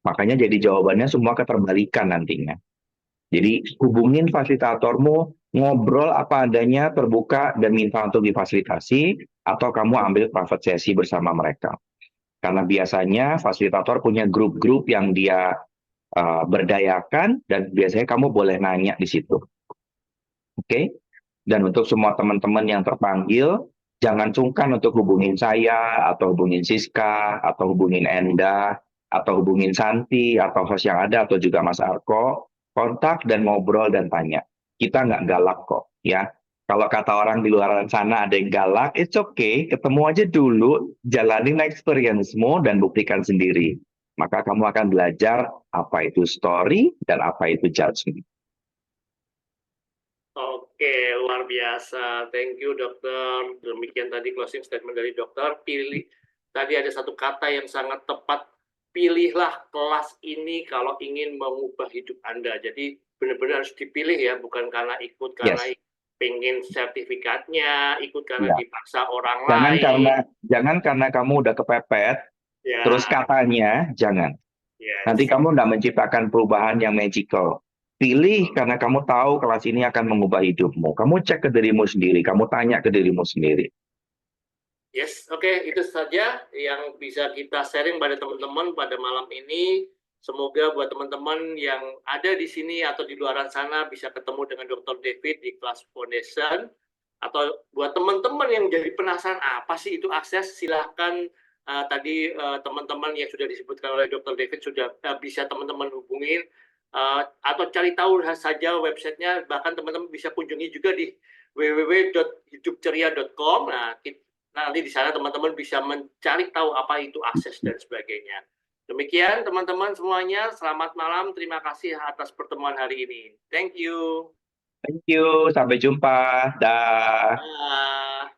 Makanya jadi jawabannya semua keterbalikan nantinya. Jadi hubungin fasilitatormu, ngobrol apa adanya, terbuka, dan minta untuk difasilitasi, atau kamu ambil private sesi bersama mereka. Karena biasanya fasilitator punya grup-grup yang dia berdayakan, dan biasanya kamu boleh nanya di situ. Oke? Dan untuk semua teman-teman yang terpanggil, jangan sungkan untuk hubungin saya, atau hubungin Siska, atau hubungin Enda, atau hubungin Santi, atau host yang ada, atau juga Mas Arko. Kontak dan ngobrol dan tanya. Kita nggak galak kok, ya. Kalau kata orang di luar sana ada yang galak, it's okay. Ketemu aja dulu, jalanin experience-mu dan buktikan sendiri. Maka kamu akan belajar apa itu story dan apa itu judgment. Oke. Oke, luar biasa. Thank you, dokter. Demikian tadi closing statement dari dokter. Tadi ada satu kata yang sangat tepat. Pilihlah kelas ini kalau ingin mengubah hidup Anda. Jadi benar-benar harus dipilih ya, bukan karena ikut karena Yes. pengen sertifikatnya, ikut karena Ya. dipaksa orang Jangan lain. karena kamu udah kepepet, Ya, terus katanya jangan. Nanti yes. kamu nggak menciptakan perubahan yang magical. Pilih karena kamu tahu kelas ini akan mengubah hidupmu. Kamu cek ke dirimu sendiri, kamu tanya ke dirimu sendiri. Yes, oke, itu saja yang bisa kita sharing pada teman-teman pada malam ini. Semoga buat teman-teman yang ada di sini atau di luar sana bisa ketemu dengan Dr. David di kelas Foundation. Atau buat teman-teman yang jadi penasaran apa sih itu akses, silahkan tadi teman-teman yang sudah disebutkan oleh Dr. David sudah bisa teman-teman hubungin atau cari tahu saja websitenya. Bahkan teman-teman bisa kunjungi juga di www.hidupceria.com. Nah, nanti di sana teman-teman bisa mencari tahu apa itu akses dan sebagainya. Demikian teman-teman semuanya, selamat malam. Terima kasih atas pertemuan hari ini. Thank you. Thank you, sampai jumpa. Dah. Bye.